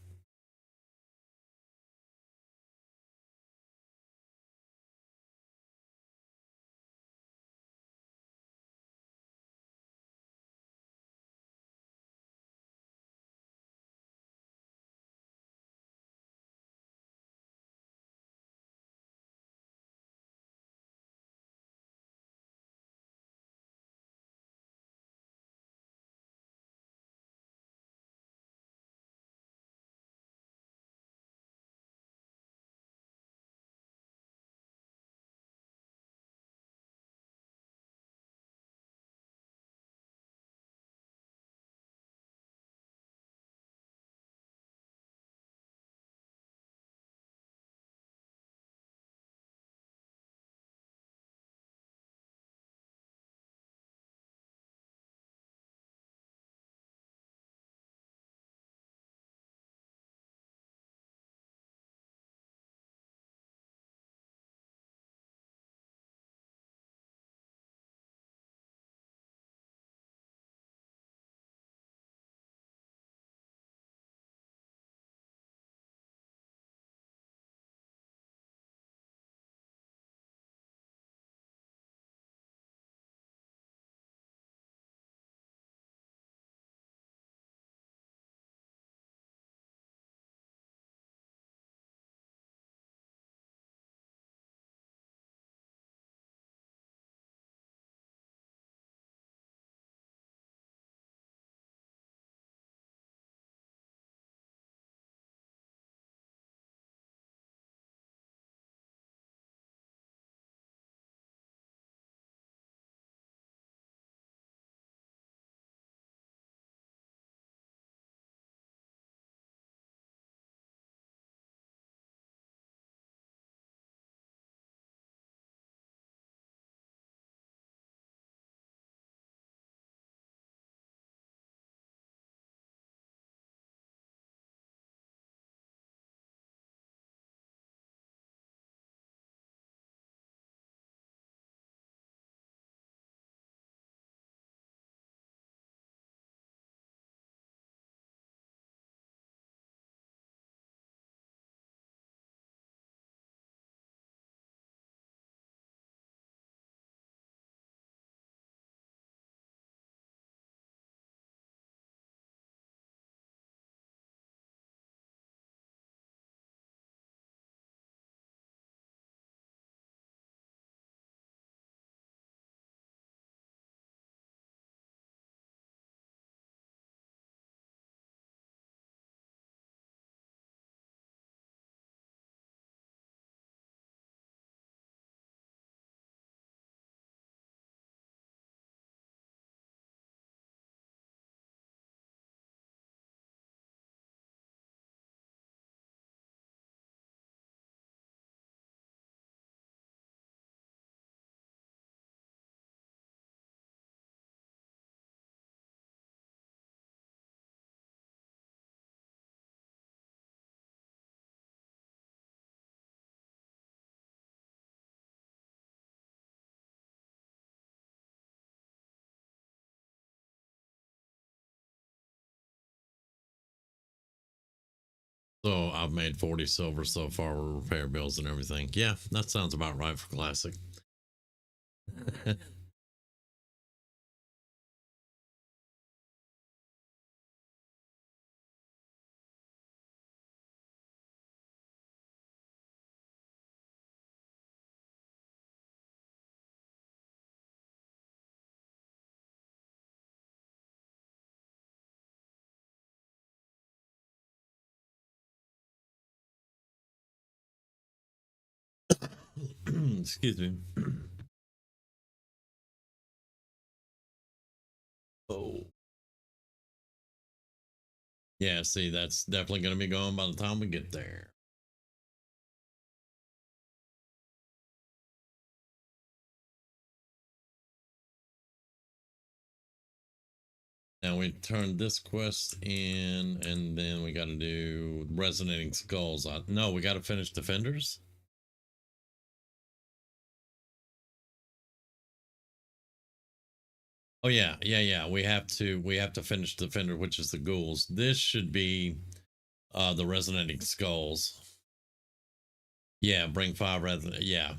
So I've made 40 silver so far with repair bills and everything. Yeah, that sounds about right for classic. Excuse me. Oh. Yeah, see, that's definitely going to be gone by the time we get there. Now we turn this quest in, and then we got to do resonating skulls. No, we got to finish defenders. Oh yeah, yeah. We have to finish defender, which is the ghouls. This should be the resonating skulls. Yeah, bring 5 resonant. Yeah.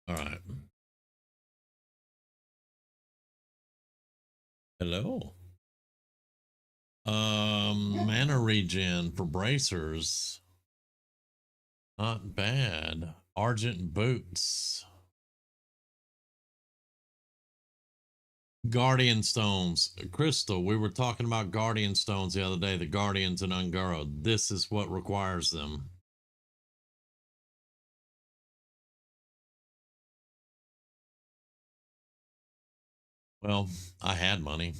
All right. Hello. Mana regen for bracers. Not bad. Argent boots. Guardian stones. Crystal, we were talking about guardian stones the other day, the guardians in Ungaro. This is what requires them. Well, I had money.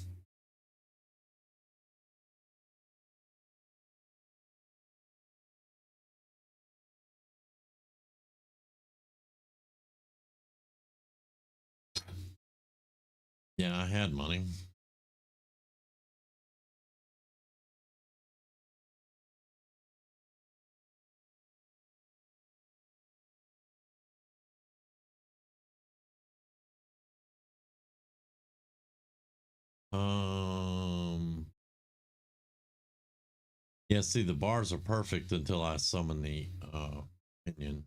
Yeah, I had money. Um, yeah, see, the bars are perfect until I summon the minion.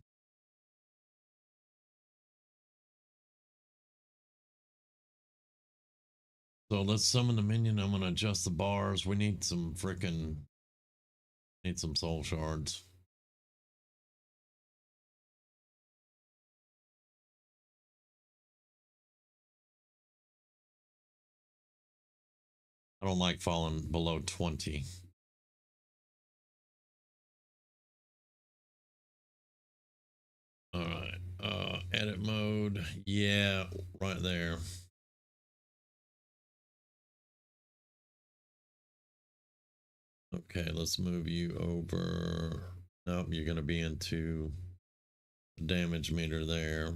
So let's summon the minion. I'm gonna adjust the bars. We need some freaking need some soul shards. I don't like falling below 20. All right. Edit mode. Yeah, right there. Okay, let's move you over. Nope, you're going to be into the damage meter there.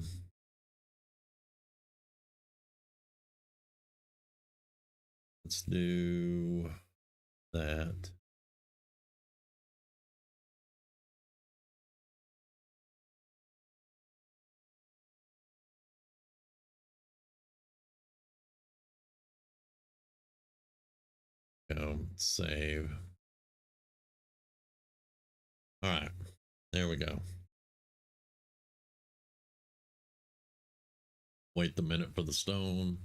Let's do that. Go save. All right, there we go. Wait the minute for the stone.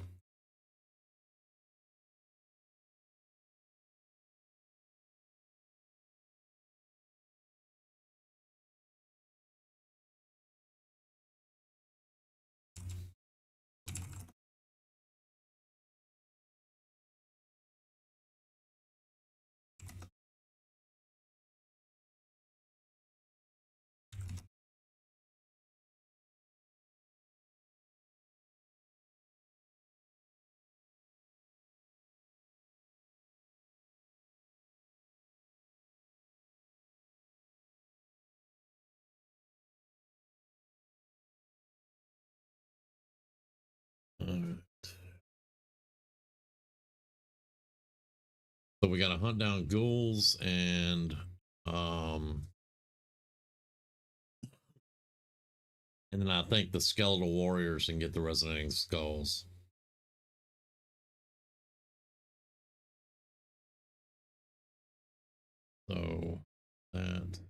All right. So we got to hunt down ghouls um and then I think the skeletal warriors and get the resonating skulls. So that.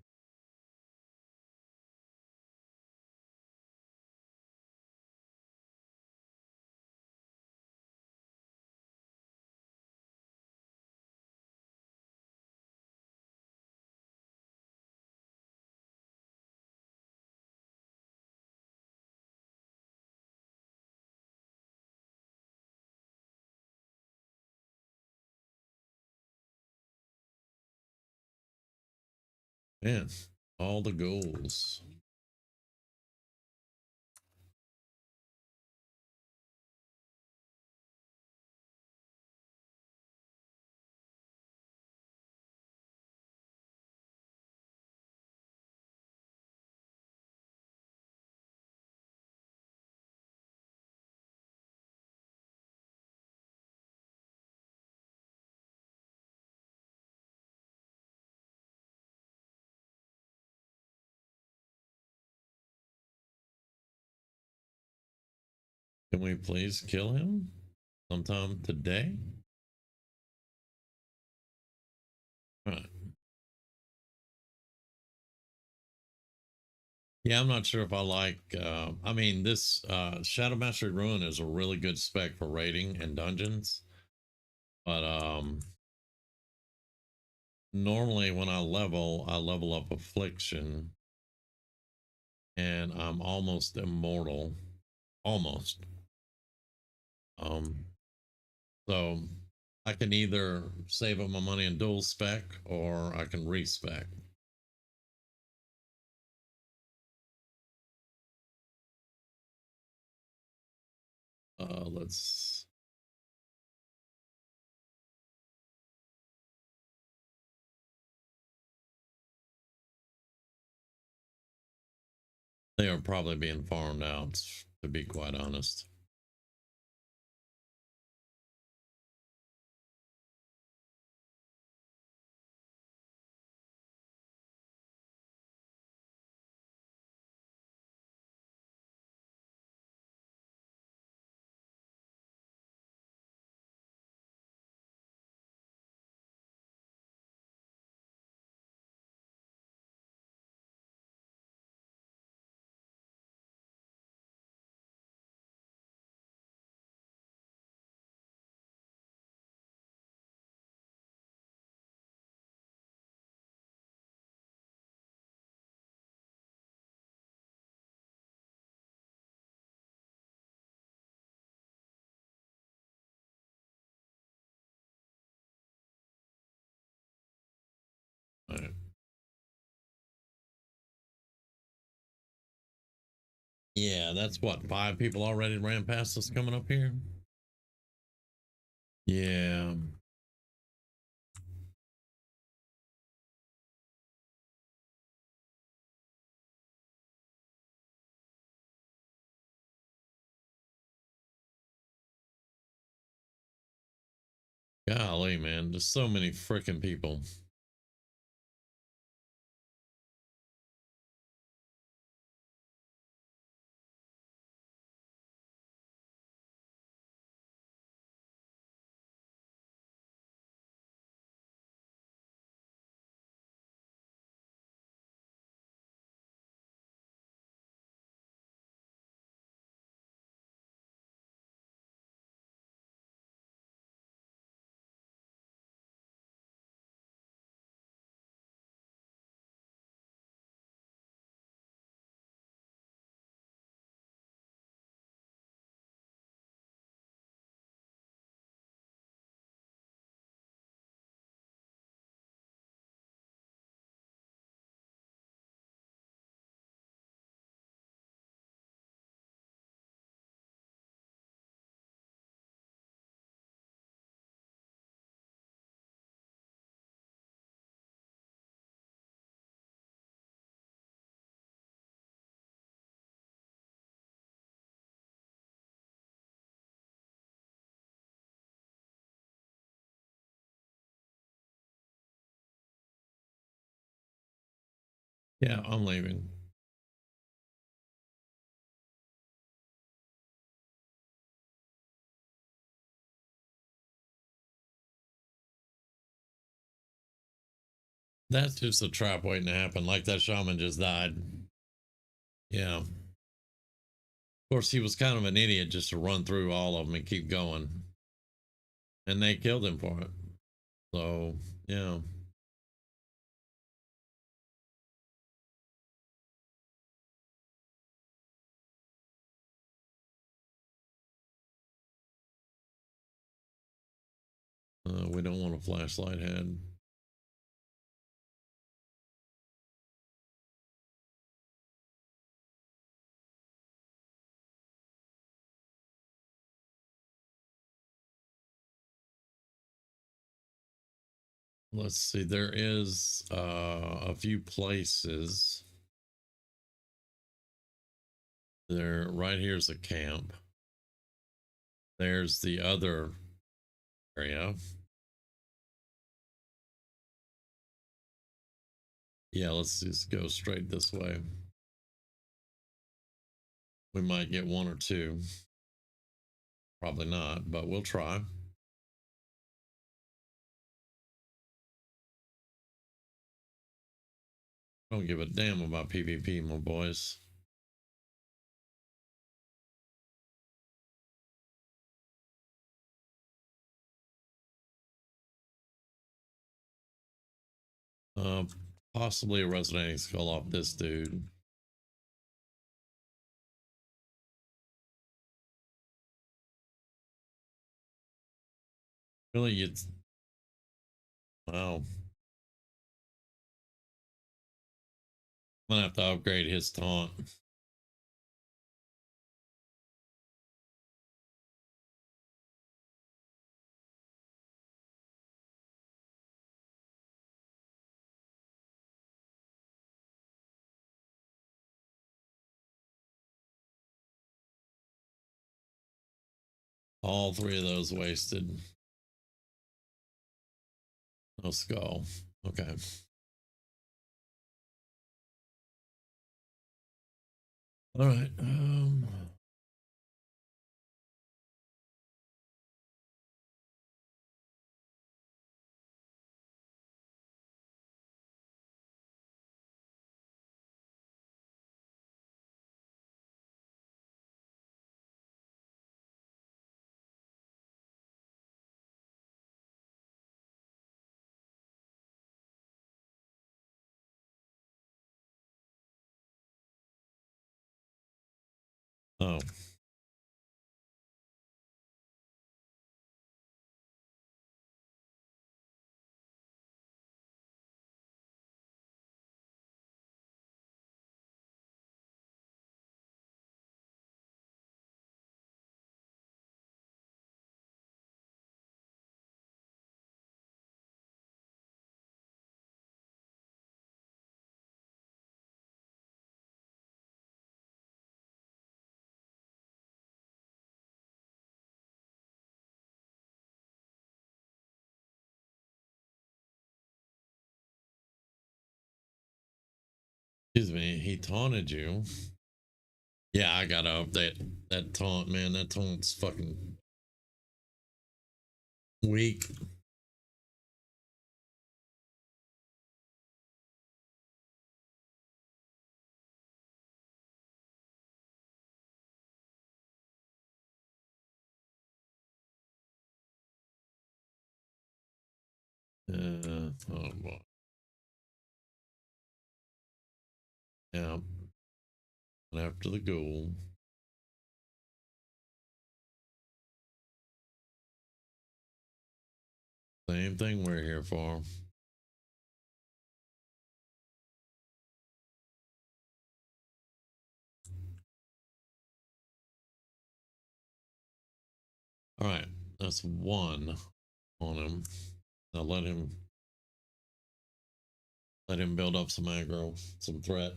Man, all the goals. Can we please kill him sometime today? All right. Yeah, I'm not sure if I like. I mean, this Shadow Mastery Ruin is a really good spec for raiding and dungeons, but normally when I level up Affliction, and I'm almost immortal, almost. Um, so I can either save up my money and dual spec, or I can respec. Let's. They are probably being farmed out, to be quite honest. All right. Yeah, that's what, 5 people already ran past us coming up here. Yeah. Golly, man, just so many freaking people. Yeah, I'm leaving. That's just a trap waiting to happen. Like that shaman just died. Yeah. Of course, he was kind of an idiot just to run through all of them and keep going. And they killed him for it. So, yeah. We don't want a flashlight head. Let's see. There is a few places. There, right here's a camp. There's the other area. Yeah, let's just go straight this way. We might get one or two. Probably not, but we'll try. Don't give a damn about PvP, my boys. Uh, Possibly a resonating skull off this dude. Really, it's wow. I'm gonna have to upgrade his taunt. All three of those wasted. No skull. Okay. All right. Oh. Excuse me. He taunted you. Yeah, I gotta update that taunt, man. That taunt's fucking weak. Oh boy. Yeah. And after the ghoul. Same thing we're here for. All right. That's one on him. Now let him build up some aggro, some threat.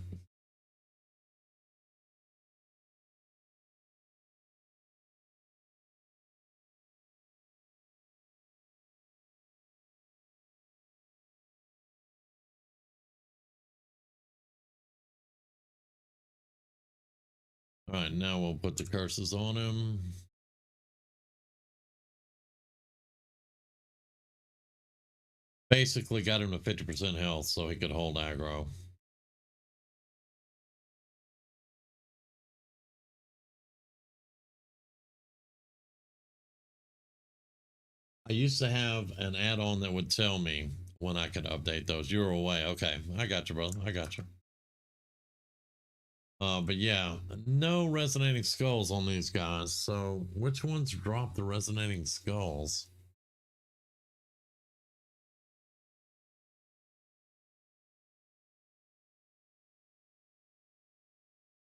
All right, now we'll put the curses on him. Basically got him to 50% health so he could hold aggro. I used to have an add-on that would tell me when I could update those. You were away. Okay, I got you, brother. I got you. But yeah, no resonating skulls on these guys. So which ones drop the resonating skulls?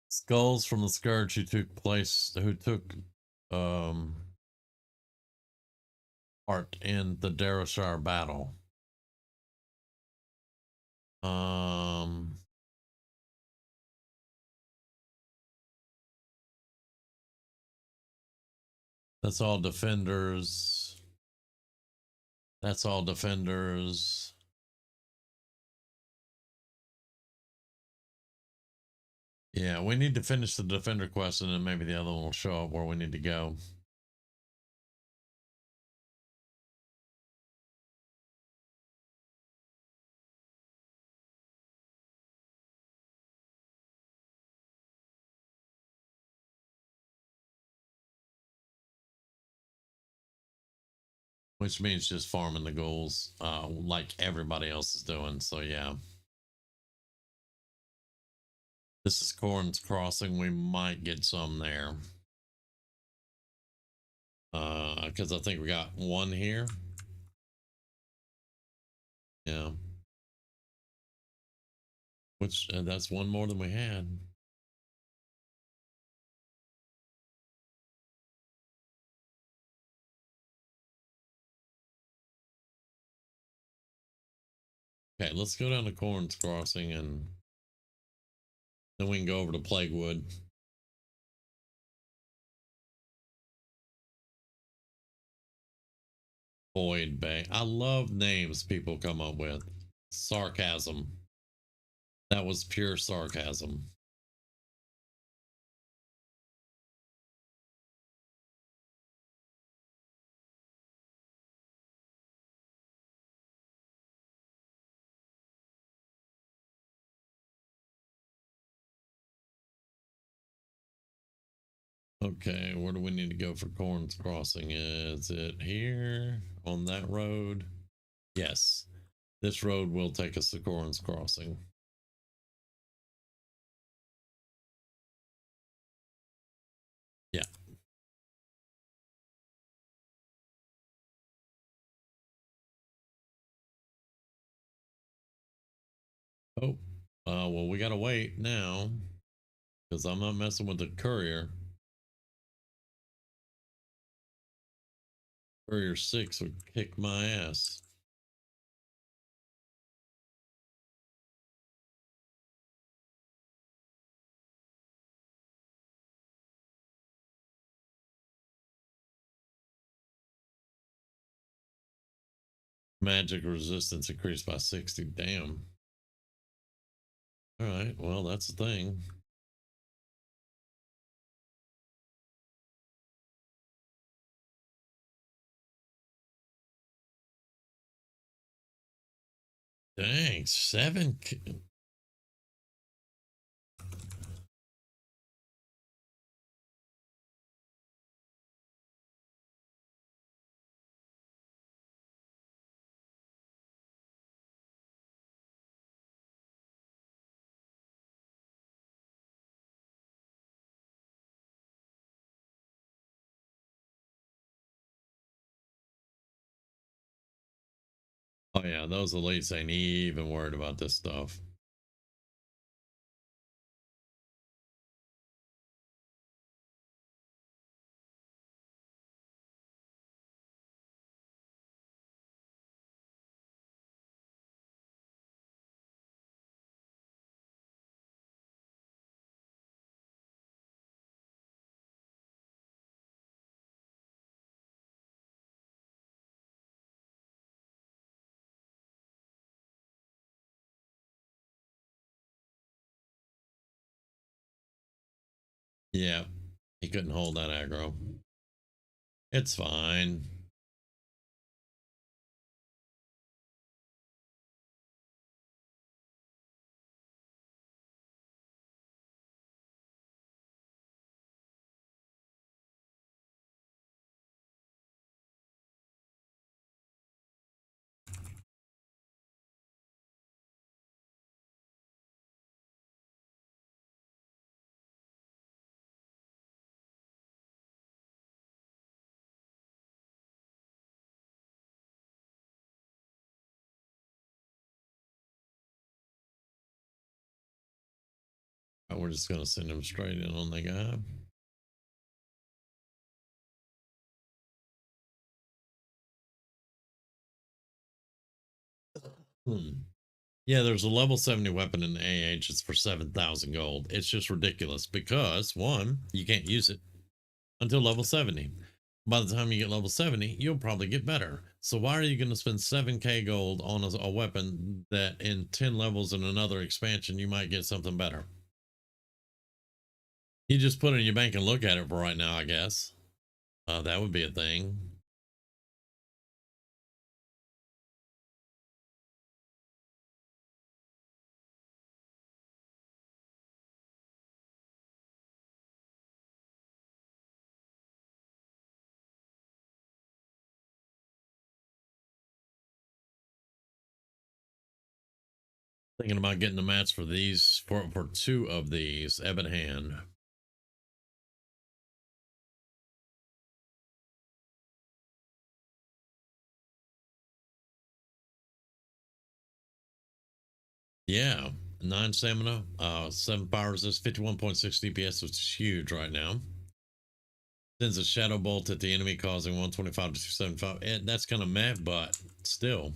Skulls from the Scourge who took um part in the Darashar battle. Um that's all defenders. That's all defenders. Yeah, we need to finish the defender quest and then maybe the other one will show up where we need to go. Which means just farming the ghouls, like everybody else is doing. So yeah. This is Corn's Crossing. We might get some there. Because I think we got one here. Yeah. Which that's one more than we had. Okay, let's go down to Corn's Crossing and then we can go over to Plaguewood. Void Bay. I love names people come up with. Sarcasm. That was pure sarcasm. Okay, where do we need to go for Corn's Crossing? Is it here on that road? Yes. This road will take us to Corn's Crossing. Yeah. Oh, well, we gotta wait now because I'm not messing with the courier. Courier 6 would kick my ass. Magic resistance increased by 60. Damn. All right, well, that's the thing. Dang, 7. Oh, yeah, those elites ain't even worried about this stuff. Yeah, he couldn't hold that aggro. It's fine. We're just gonna send him straight in on the guy. Yeah, there's a level 70 weapon in the AH. It's for 7,000 gold. It's just ridiculous because one, you can't use it until level 70. By the time you get level 70, you'll probably get better. So why are you going to spend 7k gold on a weapon that in 10 levels in another expansion you might get something better? You just put it in your bank and look at it for right now, I guess. That would be a thing. Thinking about getting the mats for these, for two of these, Ebon Hand. Yeah, 9 stamina, 7 power resist, 51.6 DPS, which is huge right now. Sends a shadow bolt at the enemy, causing 125 to 275. And that's kind of meh, but still,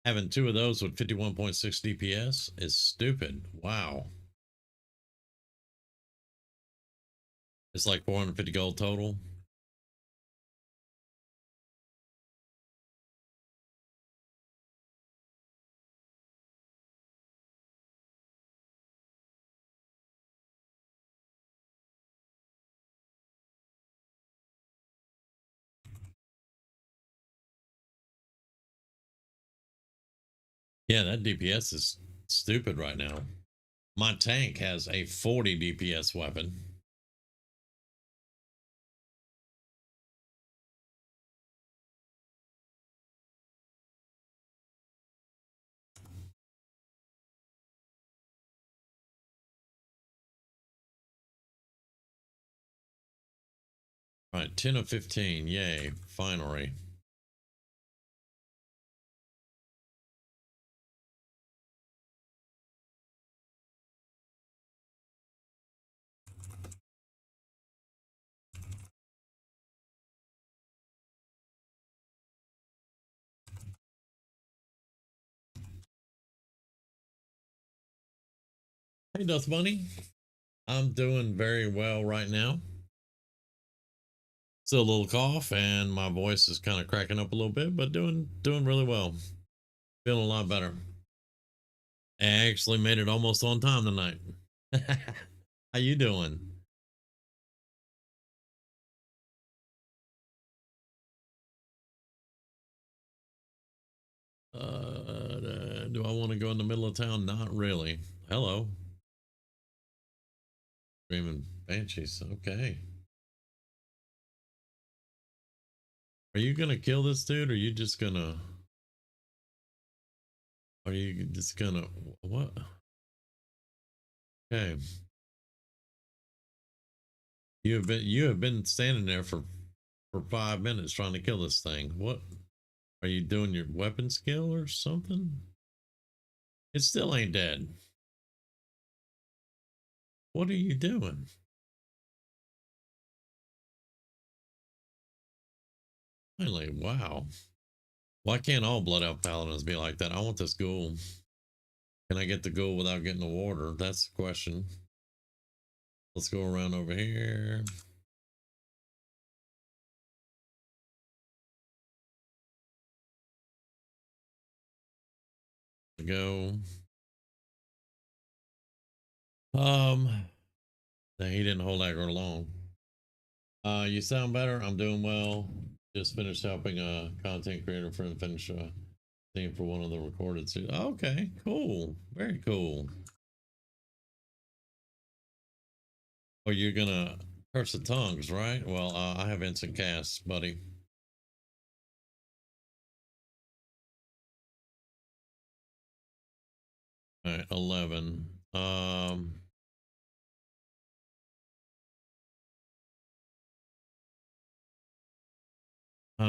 having two of those with 51.6 DPS is stupid. Wow. It's like 450 gold total. Yeah, that DPS is stupid right now. My tank has a 40 DPS weapon. All right, 10 of 15. Yay, finally. Hey, Dust Bunny. I'm doing very well right now. Still a little cough, and my voice is kind of cracking up a little bit, but doing really well. Feeling a lot better. I actually made it almost on time tonight. How you doing? Do I want to go in the middle of town? Not really. Hello. Screaming banshees. Okay. Are you gonna kill this dude, or are you just gonna? Are you just gonna what? Okay. You have been standing there for 5 minutes trying to kill this thing. What are you doing? Your weapon skill or something? It still ain't dead. What are you doing? Finally, wow. Why can't all Blood Elf Paladins be like that? I want this ghoul. Can I get the ghoul without getting the water? That's the question. Let's go around over here. Go. Um, he didn't hold aggro long. You sound better. I'm doing well. Just finished helping a content creator friend finish a theme for one of the recorded series. Okay, cool. Very cool. Oh, you're gonna curse the tongues, right? Well, I have instant cast, buddy. All right, 11.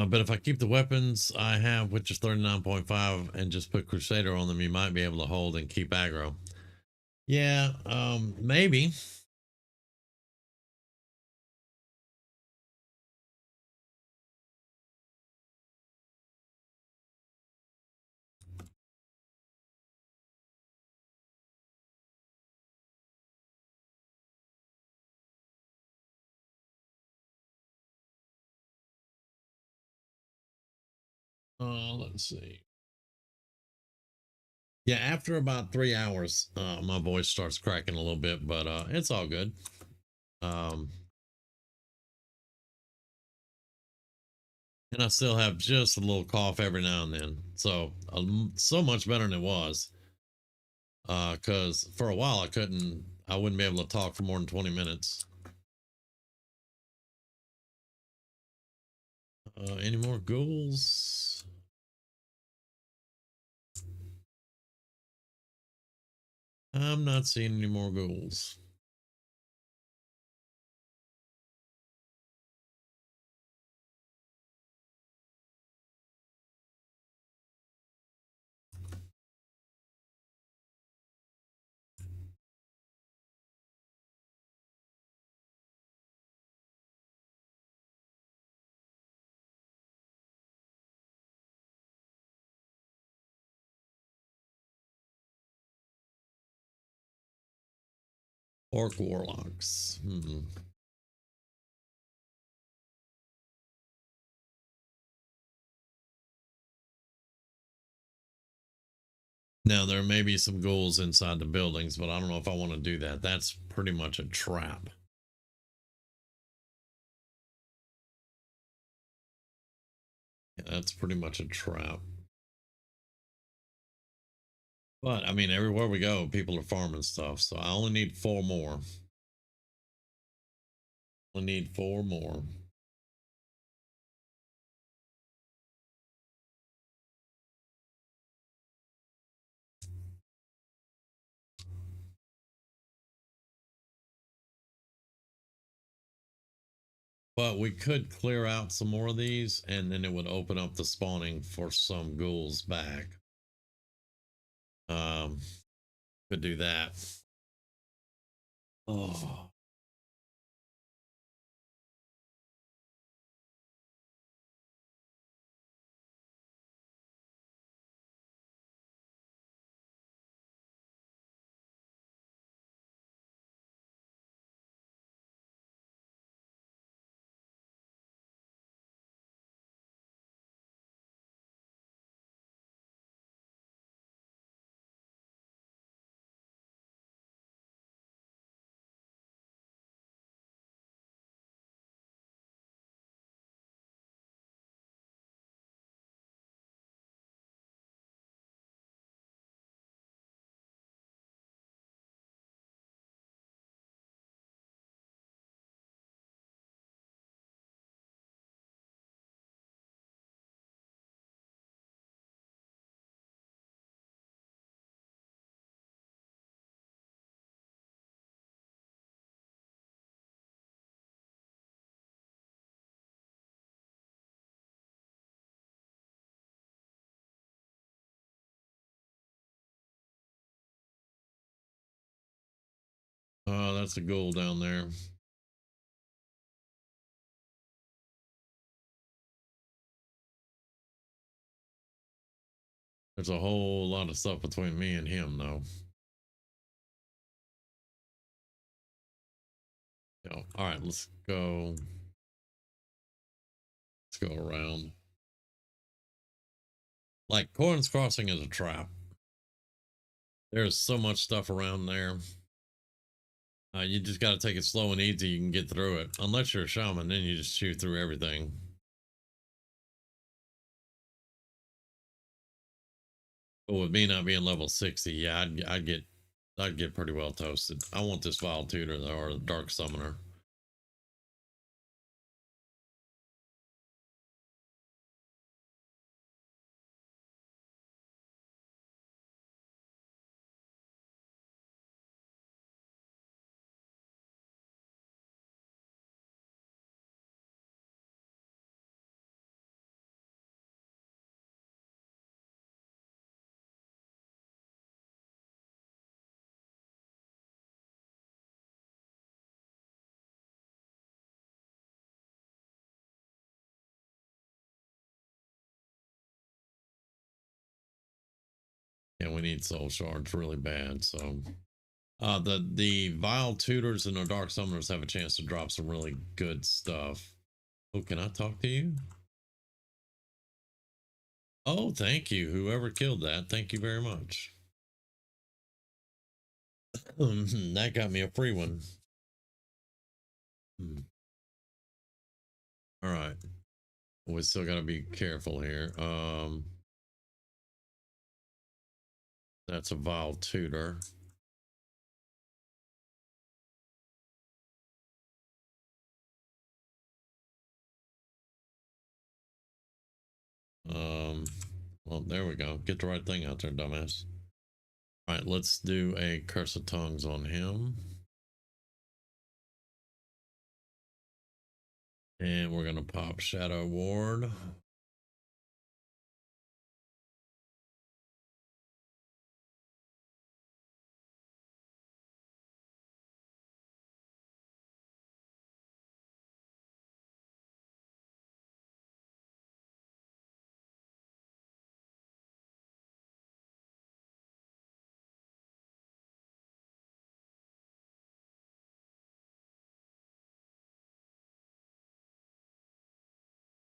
But if I keep the weapons I have, which is 39.5, and just put Crusader on them, you might be able to hold and keep aggro. Yeah, maybe. Let's see. Yeah, after about 3 hours, my voice starts cracking a little bit, but it's all good. Um, and I still have just a little cough every now and then. So, so much better than it was. Because for a while I wouldn't be able to talk for more than 20 minutes. Any more ghouls? I'm not seeing any more ghouls. Orc warlocks. Now, there may be some ghouls inside the buildings, but I don't know if I want to do that. That's pretty much a trap. Yeah, that's pretty much a trap. But I mean, everywhere we go, people are farming stuff. So I only need 4 more. I need 4 more. But we could clear out some more of these, and then it would open up the spawning for some ghouls back. Um, could do that. Oh, that's a ghoul down there. There's a whole lot of stuff between me and him, though. All right, let's go. Let's go around. Like Corn's Crossing is a trap. There's so much stuff around there. You just got to take it slow and easy. You can get through it. Unless you're a shaman, then you just shoot through everything. But with me not being level 60, yeah, I'd get pretty well toasted. I want this Vile Tutor or the Dark Summoner. Yeah, we need soul shards really bad. So the vile tutors and the dark summoners have a chance to drop some really good stuff. Oh, can I talk to you? Oh, thank you. Whoever killed that, thank you very much. That got me a free one. All right. We still got to be careful here. That's a vile tutor. Well, there we go. Get the right thing out there, dumbass. All right, let's do a curse of tongues on him. And we're going to pop Shadow Ward.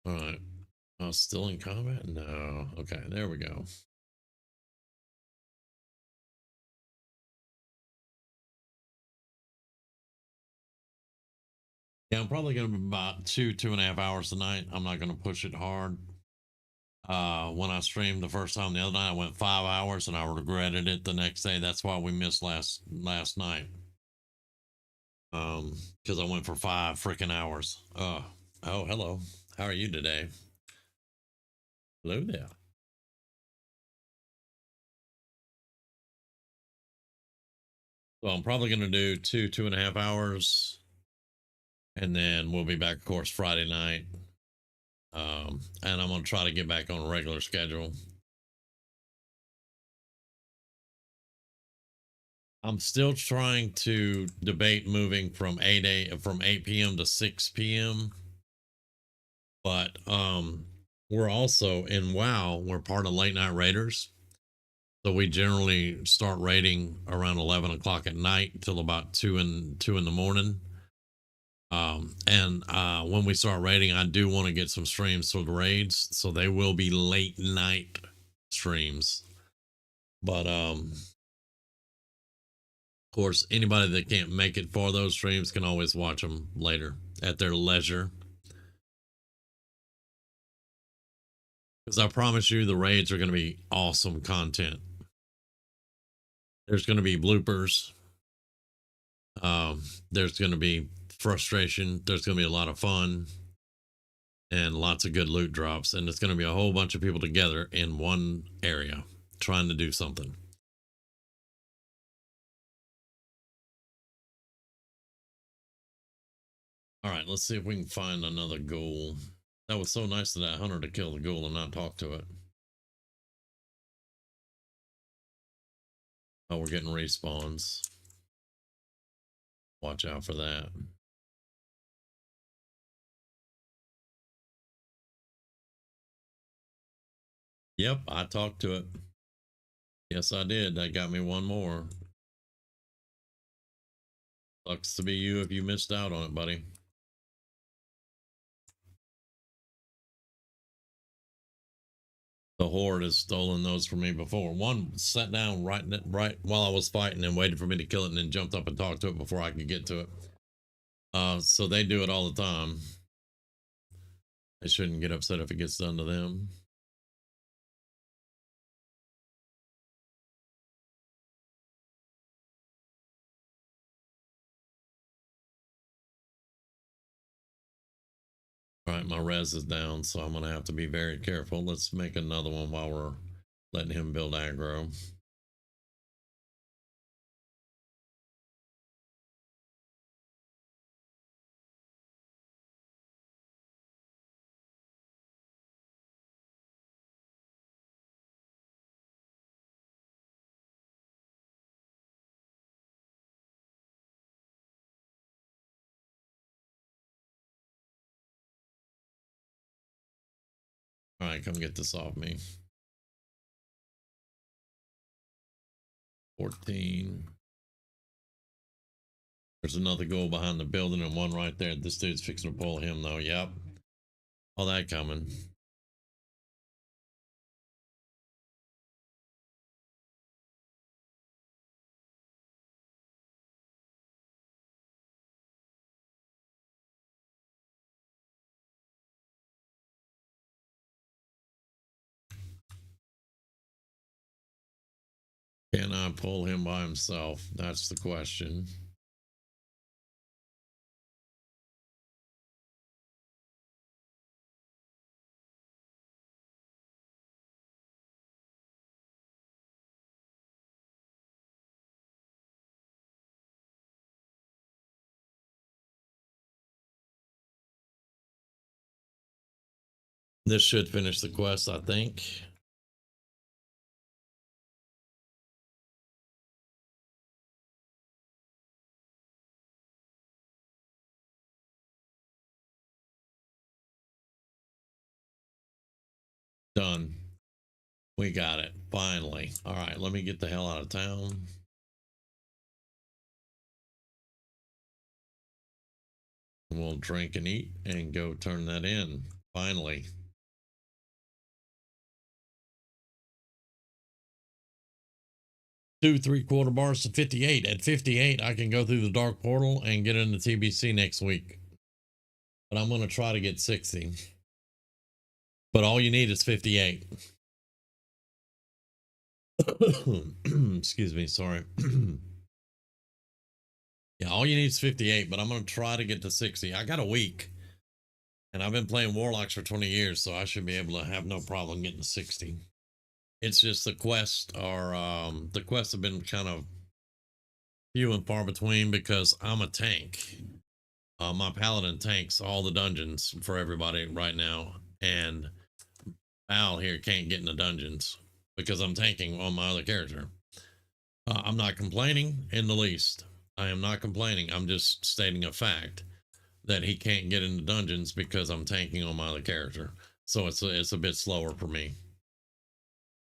All right. Oh, still in combat? No. Okay, there we go. Yeah, I'm probably going to be about 2.5 hours tonight. I'm not going to push it hard. When I streamed the first time the other night, I went 5 hours and I regretted it the next day. That's why we missed last night. Because I went for 5 freaking hours. Oh, hello. How are you today? Hello there. So I'm probably going to do 2.5 hours, and then we'll be back, of course, Friday night. And I'm going to try to get back on a regular schedule. I'm still trying to debate moving from 8 p.m. to 6 p.m. But we're also in WoW. We're part of Late Night Raiders, so we generally start raiding around 11 o'clock at night till about 2 in the morning. And when we start raiding, I do want to get some streams for the raids, so they will be late night streams. But of course, anybody that can't make it for those streams can always watch them later at their leisure. Because I promise you, the raids are going to be awesome content. There's going to be bloopers. There's going to be frustration. There's going to be a lot of fun and lots of good loot drops. And it's going to be a whole bunch of people together in one area trying to do something. All right, let's see if we can find another ghoul. That was so nice of that hunter to kill the ghoul and not talk to it. Oh, we're getting respawns. Watch out for that. Yep, I talked to it. Yes, I did. That got me one more. Sucks to be you if you missed out on it, buddy. The horde has stolen those from me before. One sat down right while I was fighting and waited for me to kill it, and then jumped up and talked to it before I could get to it. So they do it all the time. They shouldn't get upset if it gets done to them. All right, my res is down, so I'm gonna have to be very careful. Let's make another one while we're letting him build aggro. All right, come get this off me. 14. There's another goal behind the building and one right there. This dude's fixing to pull him though. Yep. All that coming. Can I pull him by himself? That's the question. This should finish the quest, I think. Done. We got it. Finally. All right, let me get the hell out of town. We'll drink and eat and go turn that in. Finally. Two 3/4 bars to 58. At 58, I can go through the dark portal and get into TBC next week. But I'm going to try to get 60. But all you need is 58. Excuse me, sorry. Yeah, all you need is 58, but I'm going to try to get to 60. I got a week. And I've been playing Warlocks for 20 years, so I should be able to have no problem getting to 60. It's just the quests are, the quests have been kind of few and far between because I'm a tank. My Paladin tanks all the dungeons for everybody right now. And Al here can't get in the dungeons because I'm tanking on my other character. I'm not complaining in the least. I am not complaining. I'm just stating a fact that he can't get into dungeons because I'm tanking on my other character. So it's a bit slower for me.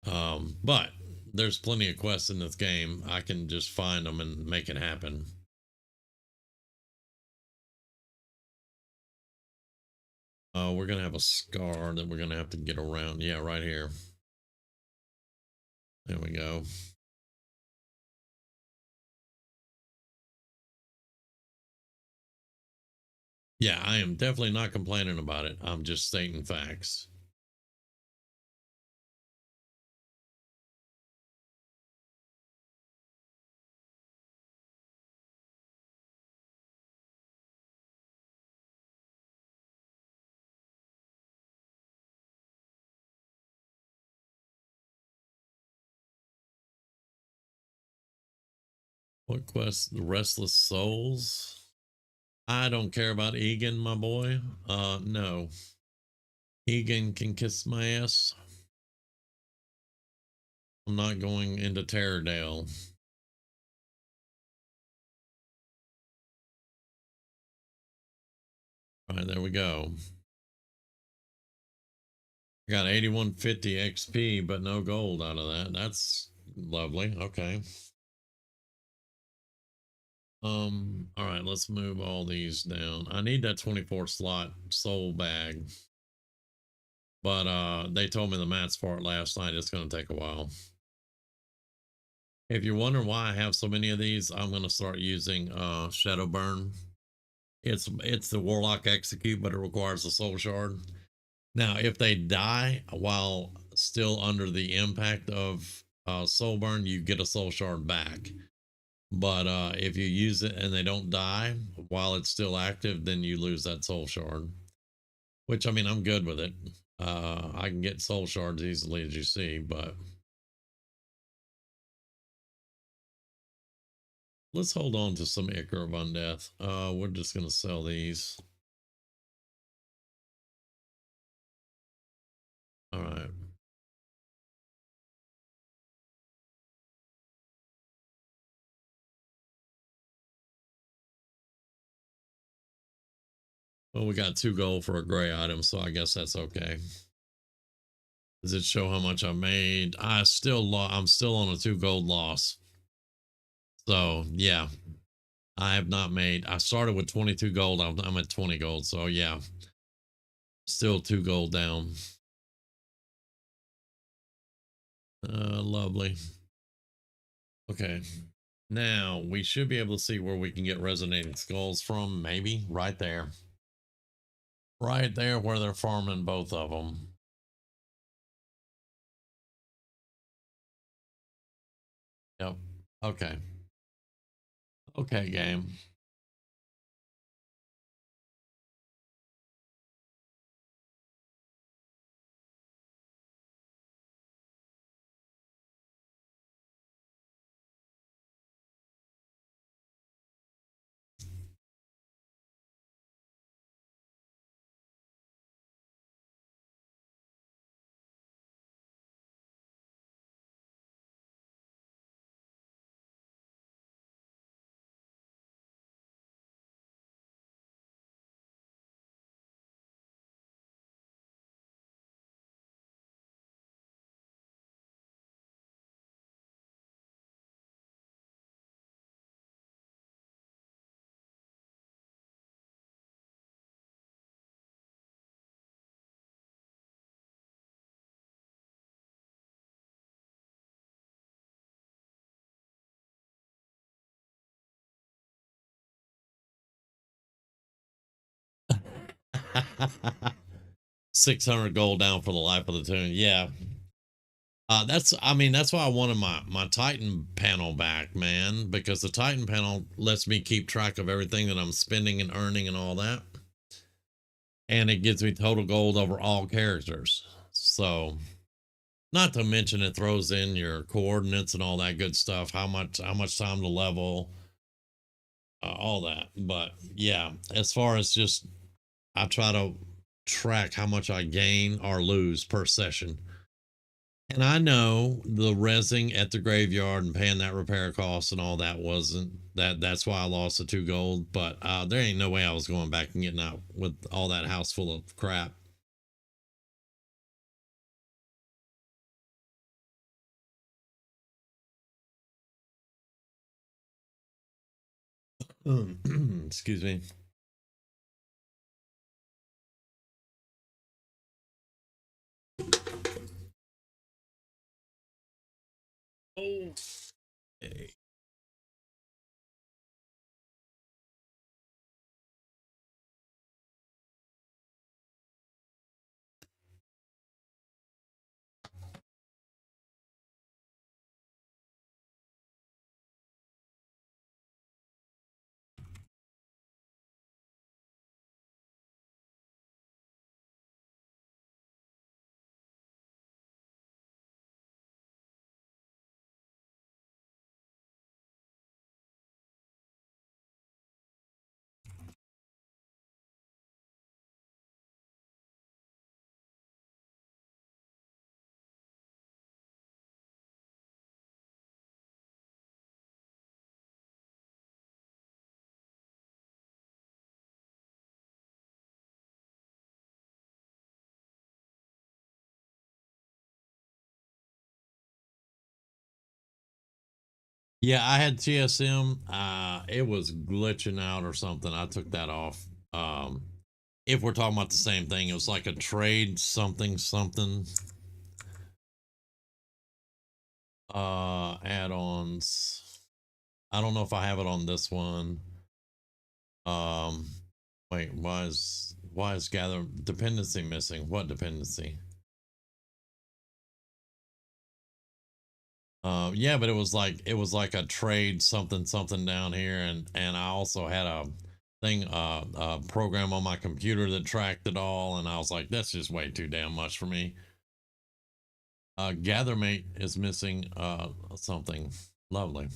But there's plenty of quests in this game. I can just find them and make it happen. We're going to have a scar that we're going to have to get around. Yeah, right here. There we go. Yeah, I am definitely not complaining about it. I'm just stating facts. What quest? The Restless Souls? I don't care about Egan, my boy. No. Egan can kiss my ass. I'm not going into Terrordale. All right, there we go. I got 8150 XP, but no gold out of that. That's lovely. Okay. All right, let's move all these down. I need that 24 slot soul bag. But they told me the mats for it last night. It's going to take a while. If you're wondering why I have so many of these, I'm going to start using Shadow Burn. It's the Warlock Execute, but it requires a soul shard. Now, if they die while still under the impact of soul burn, you get a soul shard back. But if you use it and they don't die while it's still active, then you lose that soul shard. Which, I mean, I'm good with it. I can get soul shards easily, as you see, but let's hold on to some Ichor of Undeath. We're just going to sell these. All right. Well, we got 2 gold for a gray item, so I guess that's okay. Does it show how much I made? I'm still on a 2 gold loss. So yeah, I have not made. I started with 22 gold. I'm at 20 gold. So yeah, still 2 gold down. Lovely. Okay. Now we should be able to see where we can get resonating skulls from. Maybe right there. Right there where they're farming both of them. Yep. Okay. Okay, game. $600 gold down for the life of the tune. Yeah. I mean, that's why I wanted my Titan panel back, man, because the Titan panel lets me keep track of everything that I'm spending and earning and all that. And it gives me total gold over all characters. So, not to mention it throws in your coordinates and all that good stuff, how much time to level, all that. But yeah, as far as just I try to track how much I gain or lose per session. And I know the resing at the graveyard and paying that repair cost and all that wasn't that's why I lost the 2 gold, but there ain't no way I was going back and getting out with all that house full of crap. Excuse me. Okay. Yeah, I had TSM. It was glitching out or something. I took that off. If we're talking about the same thing, it was like a trade something something. Add-ons. I don't know if I have it on this one. Um, wait, why is gather dependency missing? What dependency? Yeah, but it was like a trade something something down here, and I also had a thing a program on my computer that tracked it all, and I was like, that's just way too damn much for me. Gathermate is missing something. Lovely.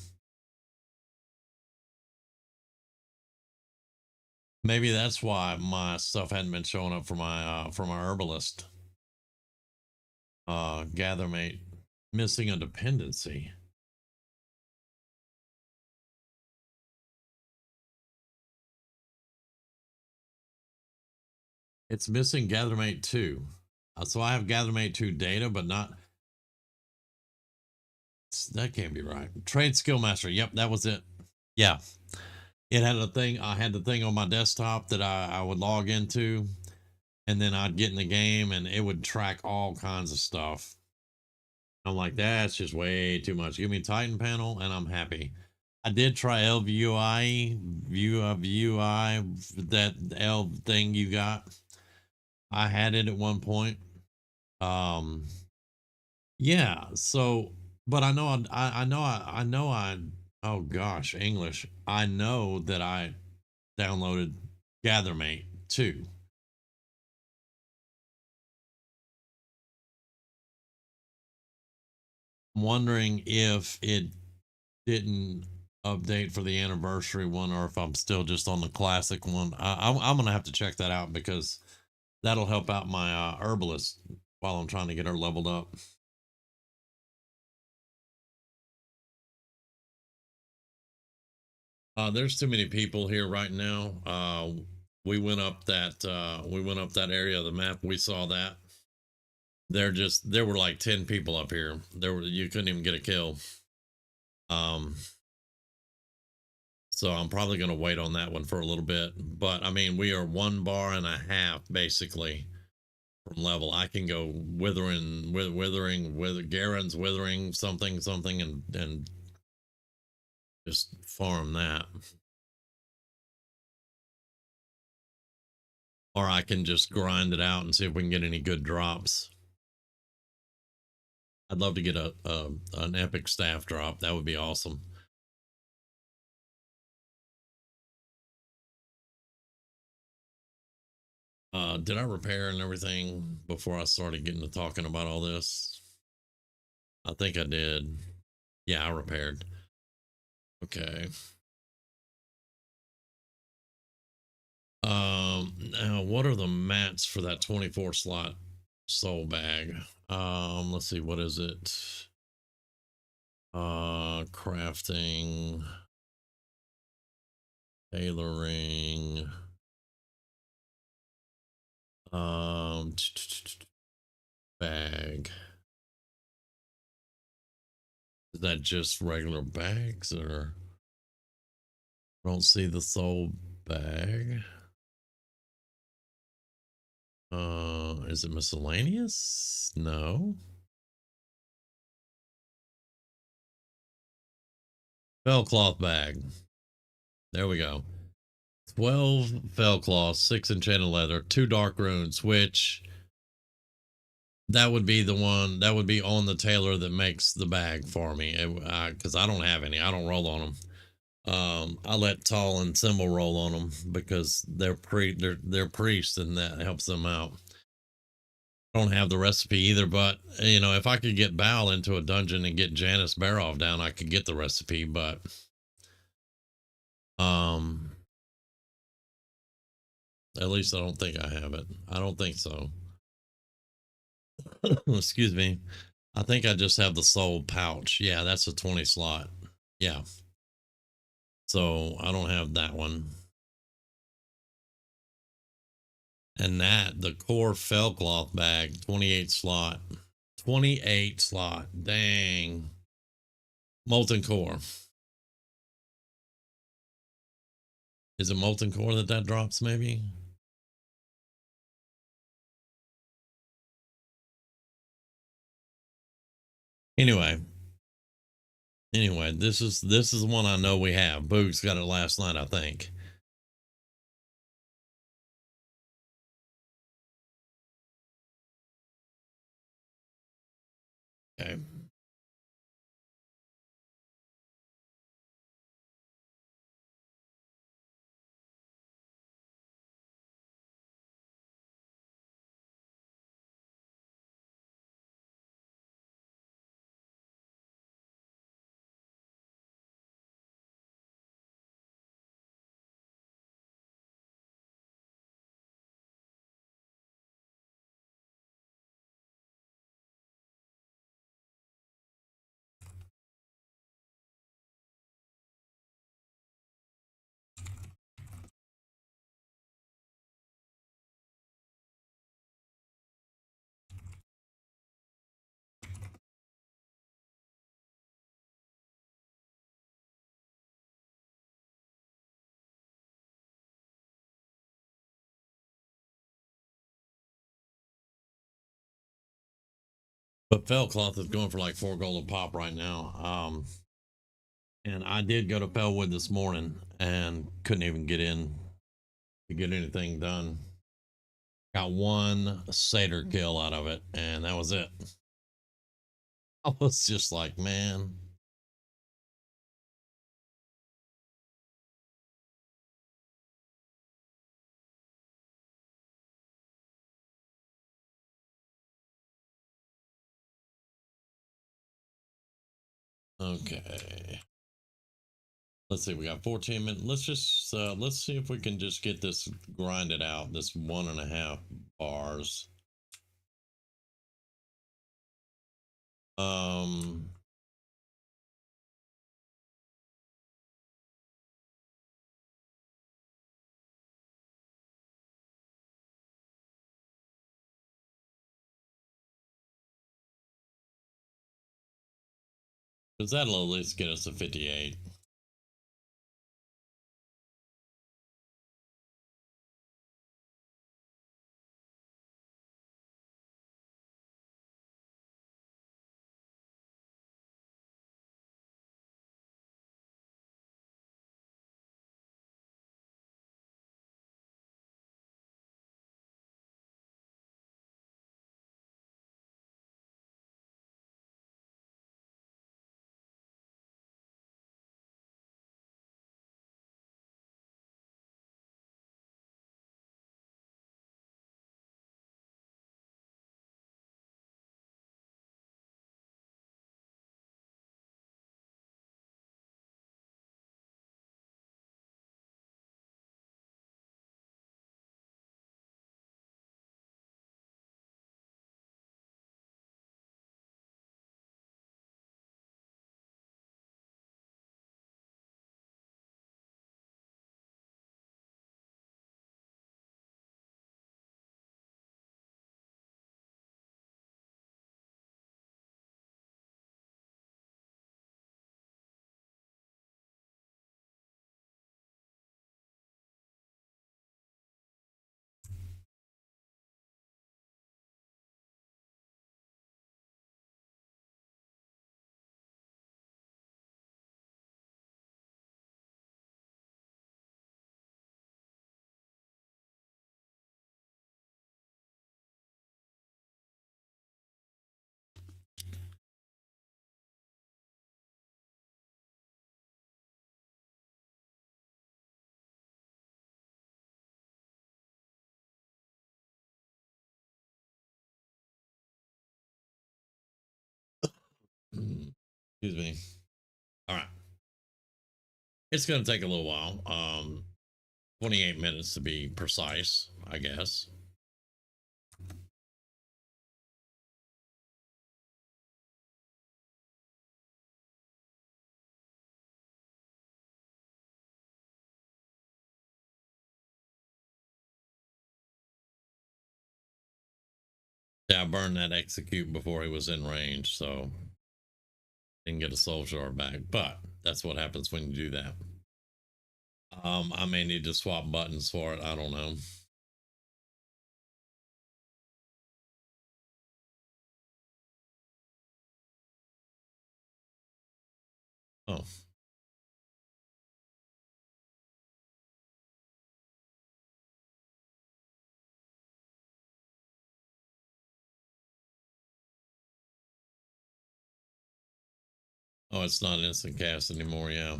Maybe that's why my stuff hadn't been showing up for my herbalist. Gathermate missing a dependency. It's missing Gathermate 2. So I have Gathermate 2 data, but not. That can't be right. Trade skill master. Yep, that was it. Yeah, it had a thing. I had the thing on my desktop that I would log into, and then I'd get in the game, and it would track all kinds of stuff. I'm like, that's just way too much. Give me Titan panel, and I'm happy. I did try LVUI, VUI, that L thing you got. I had it at one point. Yeah. So, but I know, oh gosh, English. I know that I downloaded GatherMate too. I'm wondering if it didn't update for the anniversary one, or if I'm still just on the classic one. I'm gonna have to check that out because that'll help out my herbalist while I'm trying to get her leveled up. There's too many people here right now. We went up that area of the map. We saw that. There were like 10 people up here. You couldn't even get a kill. So I'm probably going to wait on that one for a little bit. But I mean, we are 1.5 bars basically from level. I can go withering, Garen's withering something, and just farm that. Or I can just grind it out and see if we can get any good drops. I'd love to get an epic staff drop. That would be awesome. Did I repair and everything before I started getting to talking about all this? I think I did. Yeah, I repaired. Okay. Now what are the mats for that 24 slot soul bag? Let's see, what is it? Crafting, tailoring, bag. Is that just regular bags, or I don't see the soul bag? Is it miscellaneous? No. Fell cloth bag. There we go. 12 fell cloth, 6 enchanted leather, 2 dark runes, which that would be the one that would be on the tailor that makes the bag for me, because I don't have any. I don't roll on them. I let Tall and Symbol roll on them because they're priests, and that helps them out. I don't have the recipe either, but you know, if I could get Bal into a dungeon and get Janice Barov down, I could get the recipe. But at least I don't think I have it. I don't think so. Excuse me. I think I just have the soul pouch. Yeah, that's a 20 slot. Yeah. So I don't have that one. And that, the core fellcloth bag, 28 slot. 28 slot. Dang. Molten core. Is it molten core that drops maybe? Anyway, this is the one I know we have. Boog's got it last night, I think. Okay. But fell cloth is going for like 4 gold a pop right now. And I did go to Fellwood this morning and couldn't even get in to get anything done. Got one satyr kill out of it, and that was it. I was just like, man. Okay. Let's see, we got 14 minutes. Let's just let's see if we can just get this grinded out, this 1.5 bars. Um because that'll at least get us to 58. Excuse me. All right. It's going to take a little while. 28 minutes to be precise, I guess. Yeah, I burned that execute before he was in range, so didn't get a soul shard back. But that's what happens when you do that. I may need to swap buttons for it. I don't know. Oh. Oh, it's not instant cast anymore, yeah.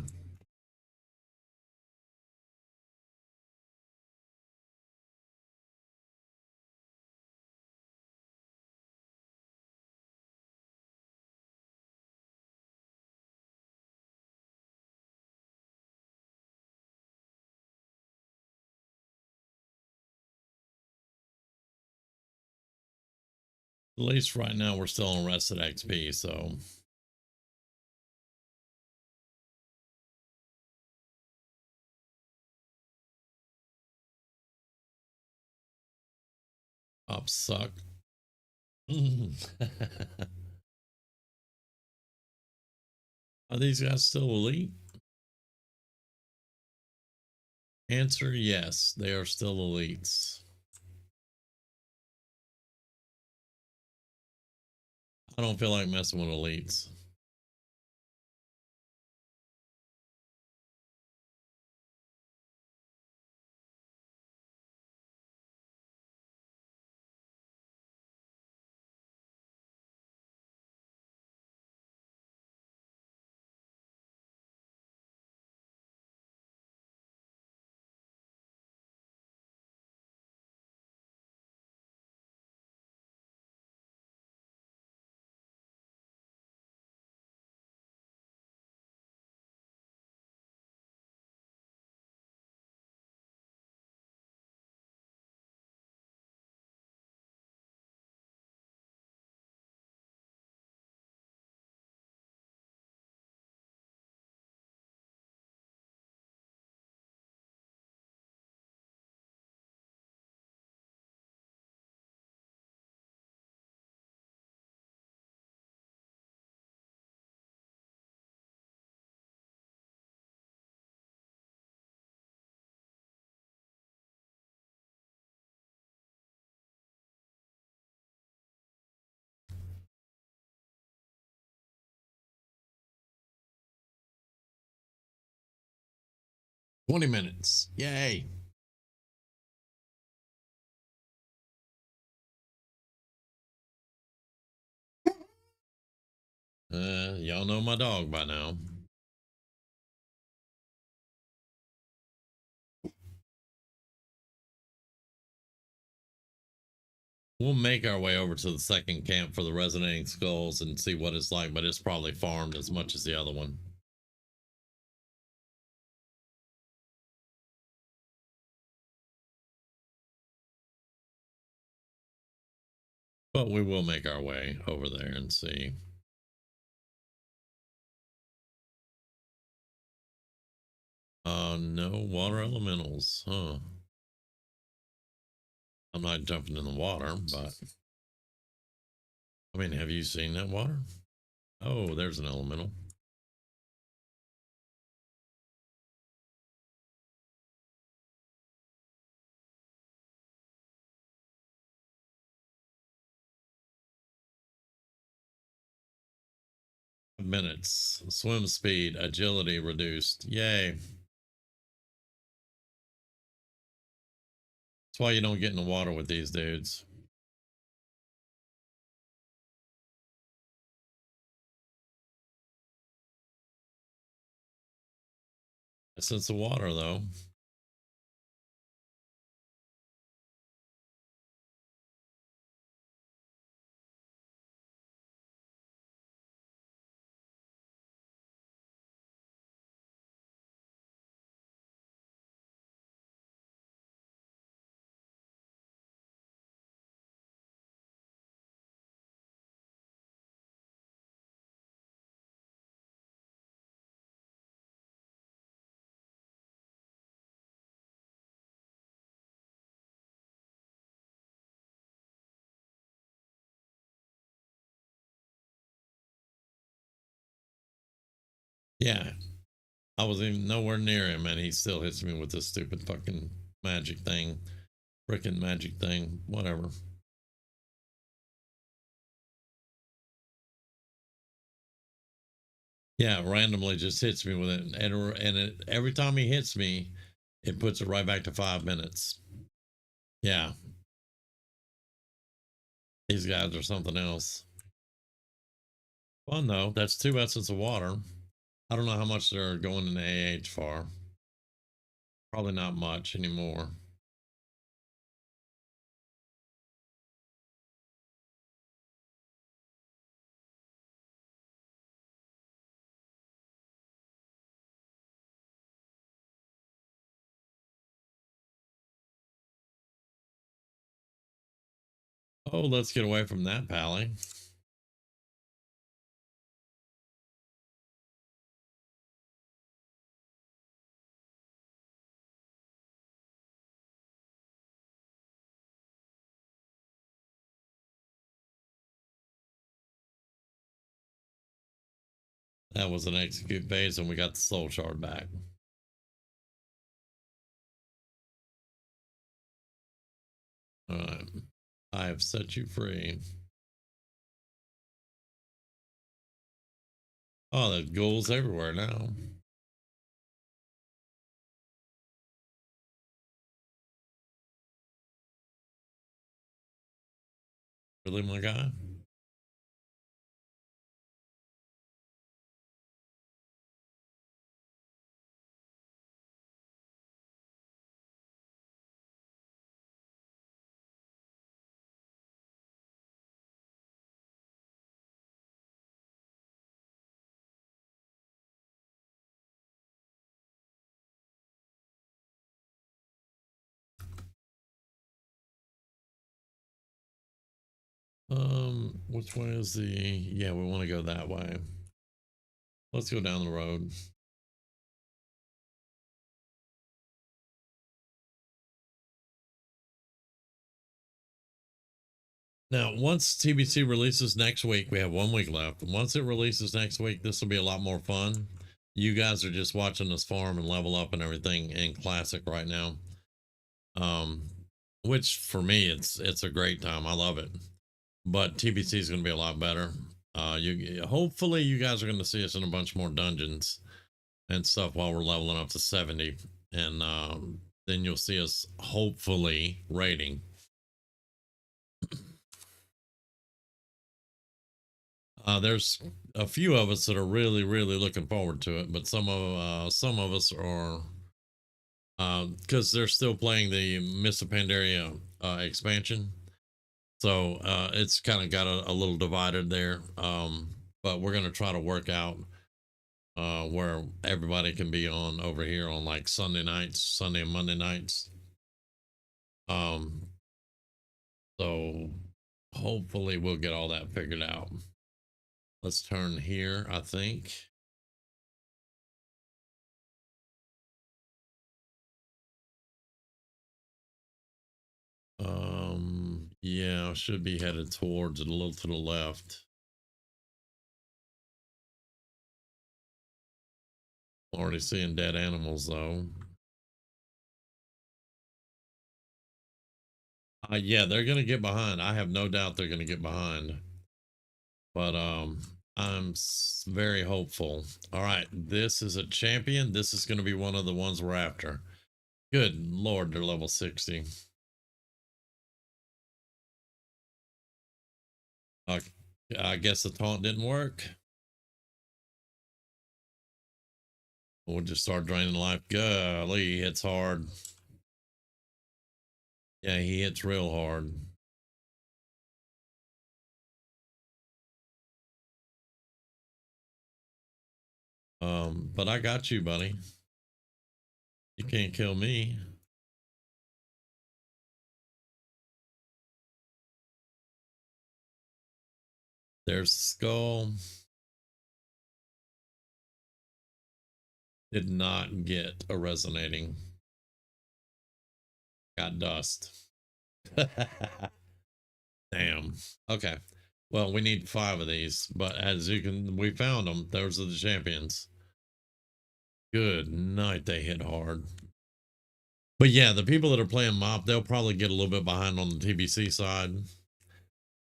At least right now we're still on rested XP, so ops suck. Are these guys still elite? Answer yes, they are still elites. I don't feel like messing with elites. $20 minutes. Yay. Y'all know my dog by now. We'll make our way over to the second camp for the resonating skulls and see what it's like, but it's probably farmed as much as the other one. But we will make our way over there and see. No water elementals, huh? I'm not jumping in the water, but I mean, have you seen that water? Oh, there's an elemental. Minutes. Swim speed, agility reduced. Yay. That's why you don't get in the water with these dudes. Essence of water, though. Yeah, I was even nowhere near him, and he still hits me with this stupid fucking magic thing. Frickin' magic thing. Whatever. Yeah, randomly just hits me with it, and every time he hits me, it puts it right back to 5 minutes. Yeah, these guys are something else. Well, no, that's 2 essence of water. I don't know how much they're going into AH for. Probably not much anymore. Oh, let's get away from that, Pally. That was an execute phase, and we got the soul shard back. All right. I have set you free. Oh, there's ghouls everywhere now. Really, my guy? Which way is the? Yeah, we want to go that way. Let's go down the road. Now, once TBC releases next week, we have 1 week left. Once it releases next week, this will be a lot more fun. You guys are just watching us farm and level up and everything in classic right now. Um, which for me, it's a great time. I love it. But TBC is going to be a lot better. You hopefully you guys are going to see us in a bunch more dungeons and stuff while we're leveling up to 70, and then you'll see us hopefully raiding. There's a few of us that are really looking forward to it, but some of us are because they're still playing the Mists of Pandaria expansion, so it's kind of got a little divided there. But we're gonna try to work out where everybody can be on over here on like Sunday nights, Sunday and Monday nights. Um, so hopefully we'll get all that figured out. Let's turn here, I think. Yeah, I should be headed towards it a little to the left. Already seeing dead animals though. Yeah, they're gonna get behind. I have no doubt they're gonna get behind. But I'm very hopeful. All right, this is a champion. This is gonna be one of the ones we're after. Good lord, they're level 60. I guess the taunt didn't work. We'll just start draining life. Golly, he hits hard. Yeah, he hits real hard. But I got you, buddy. You can't kill me. There's the skull. Did not get a resonating. Got dust. Damn. Okay. Well, we need 5 of these, but as you can, we found them. Those are the champions. Good night. They hit hard. But yeah, the people that are playing MOP, they'll probably get a little bit behind on the TBC side.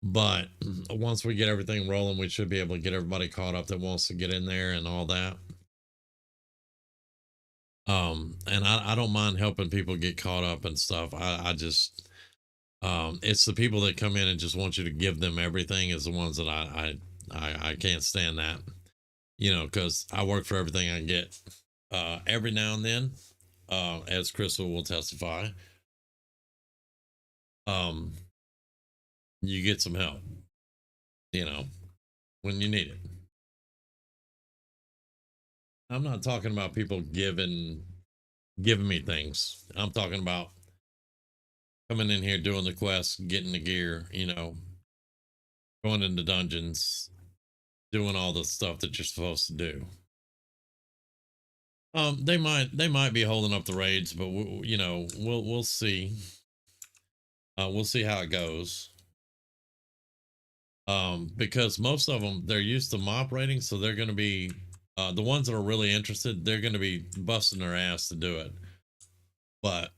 But once we get everything rolling, we should be able to get everybody caught up that wants to get in there and all that. And I don't mind helping people get caught up and stuff. I just it's the people that come in and just want you to give them everything is the ones that I can't stand that. You know, because I work for everything I get. Every now and then, as Crystal will testify, um, you get some help, you know, when you need it. I'm not talking about people giving me things. I'm talking about coming in here doing the quest, getting the gear, you know, going into dungeons, doing all the stuff that you're supposed to do. They might be holding up the raids, but you know, we'll see. We'll see how it goes. Because most of them they're used to MOP ratings, so they're going to be the ones that are really interested. They're going to be busting their ass to do it. But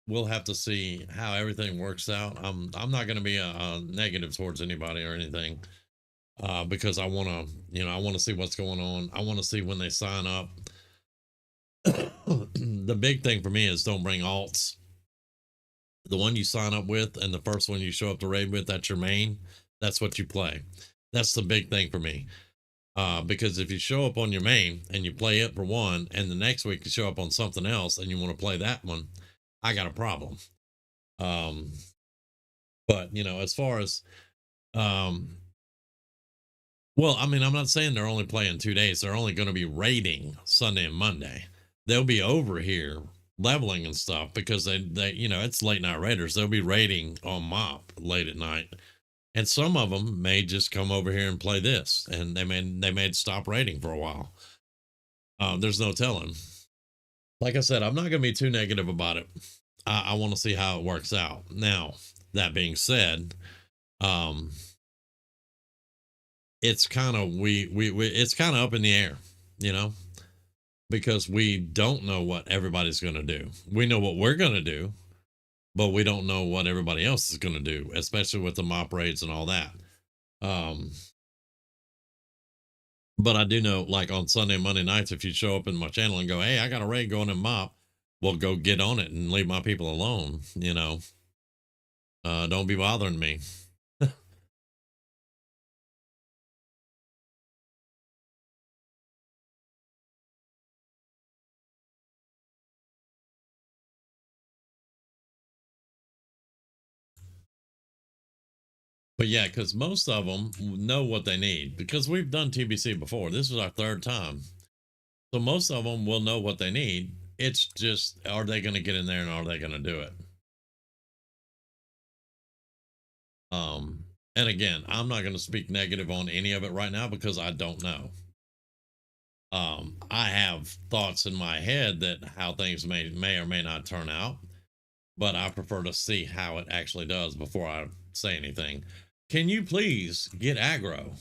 we'll have to see how everything works out. I'm not going to be a negative towards anybody or anything. because I want to, I want to see what's going on. I want to see when they sign up. The big thing for me is don't bring alts. The one you sign up with and the first one you show up to raid with, that's your main. That's what you play. That's the big thing for me. Because if you show up on your main and you play it for one, and the next week you show up on something else and you want to play that one, I got a problem. But as far as, well, I mean, I'm not saying they're only playing 2 days. They're only going to be raiding Sunday and Monday. They'll be over here leveling and stuff because they it's late night raiders. They'll be raiding on mop late at night. And some of them may just come over here and play this, and they may stop raiding for a while. There's no telling. Like I said, I'm not going to be too negative about it. I want to see how it works out. Now, that being said, it's kind of it's kind of up in the air, because we don't know what everybody's going to do. We know what we're going to do, but we don't know what everybody else is going to do, especially with the mop raids and all that. But I do know, like on Sunday and Monday nights, if you show up in my channel and go, hey, I got a raid going in mop, well, go get on it and leave my people alone, don't be bothering me. But yeah, because most of them know what they need, because we've done TBC before. This is our third time. So most of them will know what they need. It's just, are they going to get in there and are they going to do it? And again, I'm not going to speak negative on any of it right now because I don't know. I have thoughts in my head that how things may or may not turn out, but I prefer to see how it actually does before I say anything. Can you please get aggro?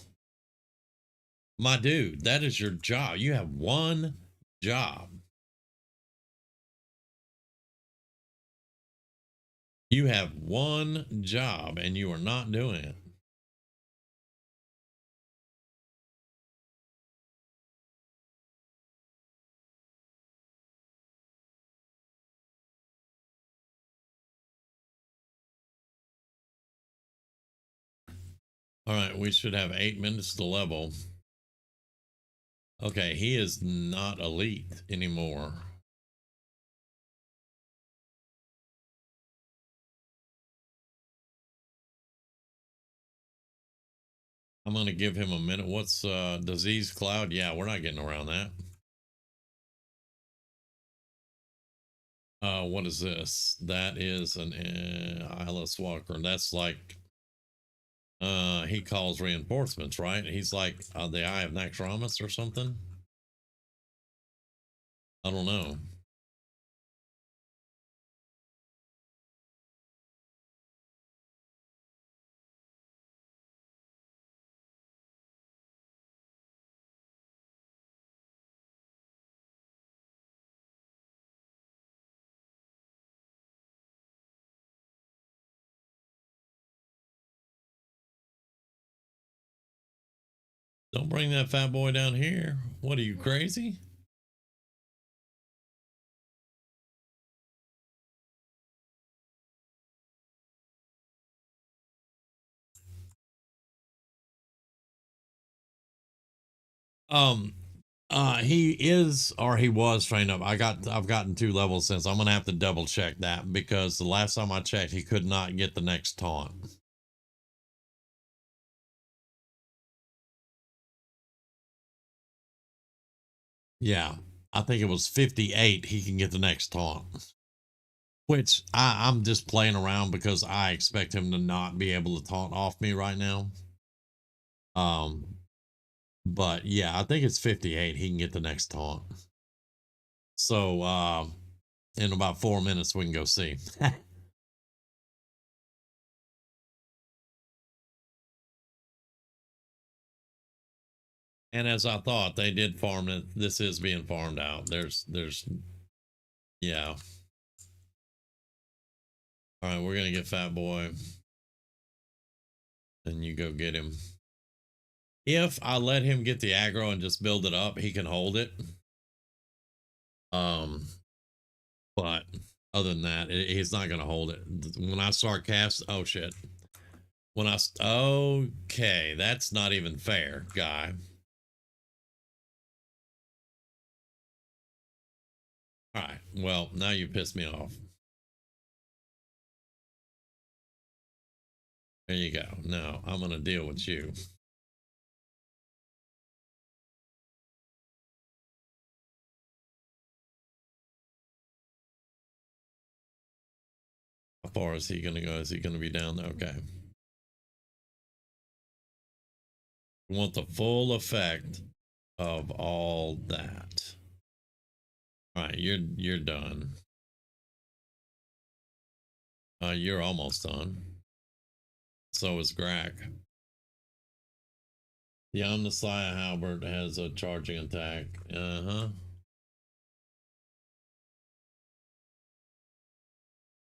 My dude, that is your job. You have one job. You have one job and you are not doing it. All right, we should have 8 minutes to level. Okay, he is not elite anymore. I'm going to give him a minute. What's disease cloud? Yeah, we're not getting around that. What is this? That is an eyeless walker. That's like he calls reinforcements, right? He's like the Eye of Naxxramas or something. I don't know. Don't bring that fat boy down here. What are you, crazy? He is, or he was trained up. I've gotten 2 levels since. I'm gonna have to double check that because the last time I checked, he could not get the next taunt. Yeah, I think it was 58. He can get the next taunt, which I'm just playing around because I expect him to not be able to taunt off me right now. But yeah, I think it's 58. He can get the next taunt. So in about 4 minutes, we can go see. And as I thought, they did farm it. This is being farmed out. Yeah. All right, we're gonna get Fat Boy, and you go get him. If I let him get the aggro and just build it up, he can hold it. But other than that, he's not gonna hold it. When I start cast, oh shit. When I okay, that's not even fair, guy. All right, well now you pissed me off. There you go. No, I'm gonna deal with you. How far is he gonna go? Is he gonna be down? Okay. We want the full effect of all that. All right, you're done. You're almost done. So is Grack. The Omnissiah Halberd has a charging attack. Uh-huh.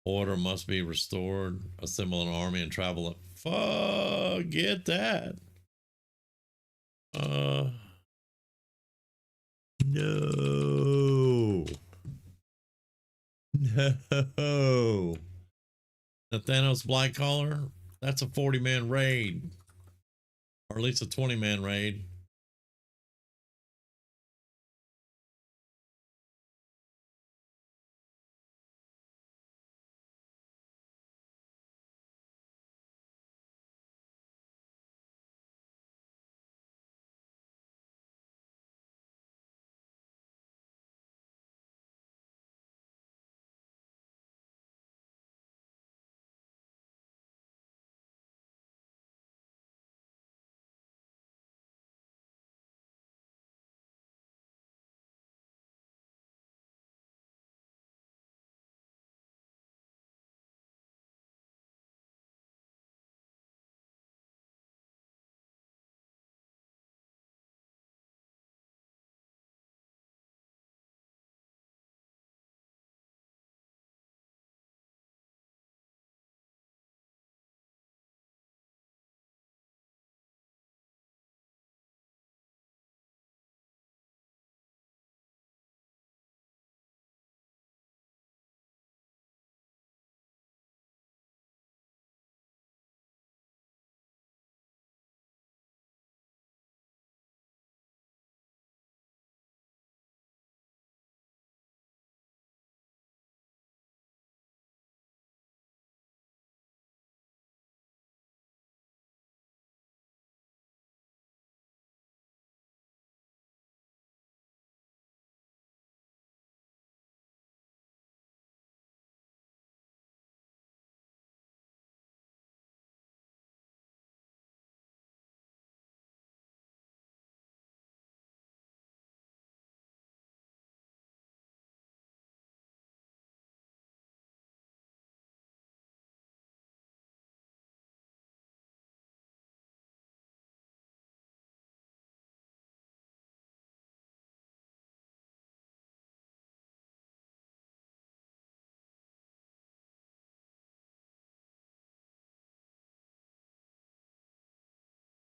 Order must be restored. Assemble an army and travel up. Forget that. No. No. The Thanos Black Collar, that's a 40-man raid. Or at least a 20-man raid.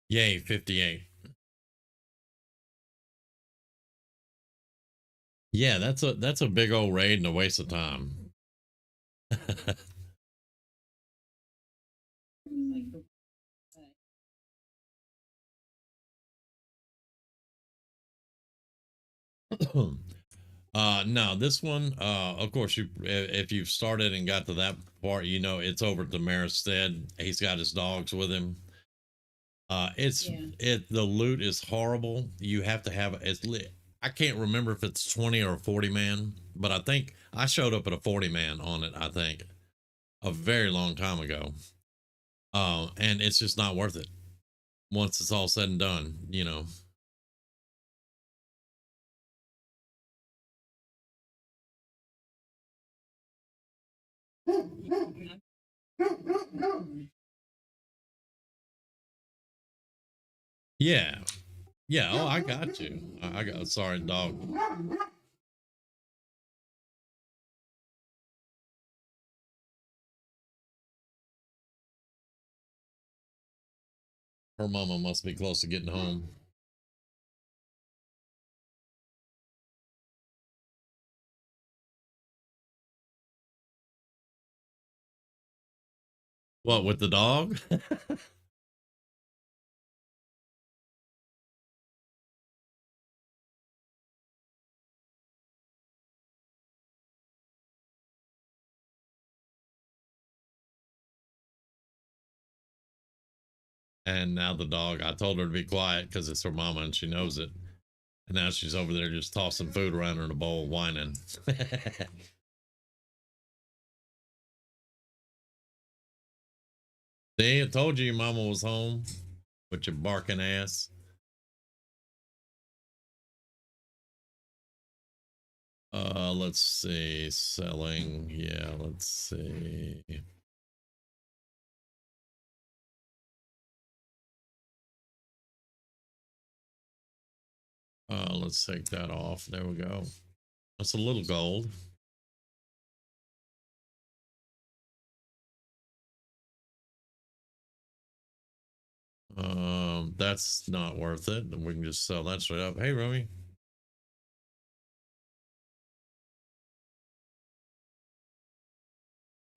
Yay, 58. Yeah, that's a big old raid and a waste of time. No, this one, of course, if you've started and got to that part, you know it's over to Maristed. He's got his dogs with him. The loot is horrible. You have to have it's lit. I can't remember if it's 20 or 40 man, but I think I showed up at a 40 man on it, I think, a very long time ago. And it's just not worth it once it's all said and done, you know. Yeah. Yeah. Oh, I got you. I got sorry, dog. Her mama must be close to getting home. What, with the dog? And now the dog, I told her to be quiet because it's her mama and she knows it. And now she's over there just tossing food around in a bowl, whining. See, I told you your mama was home with your barking ass. Let's see. Selling. Yeah, let's see. Let's take that off. There we go. That's a little gold. That's not worth it. We can just sell that straight up. Hey, Romy.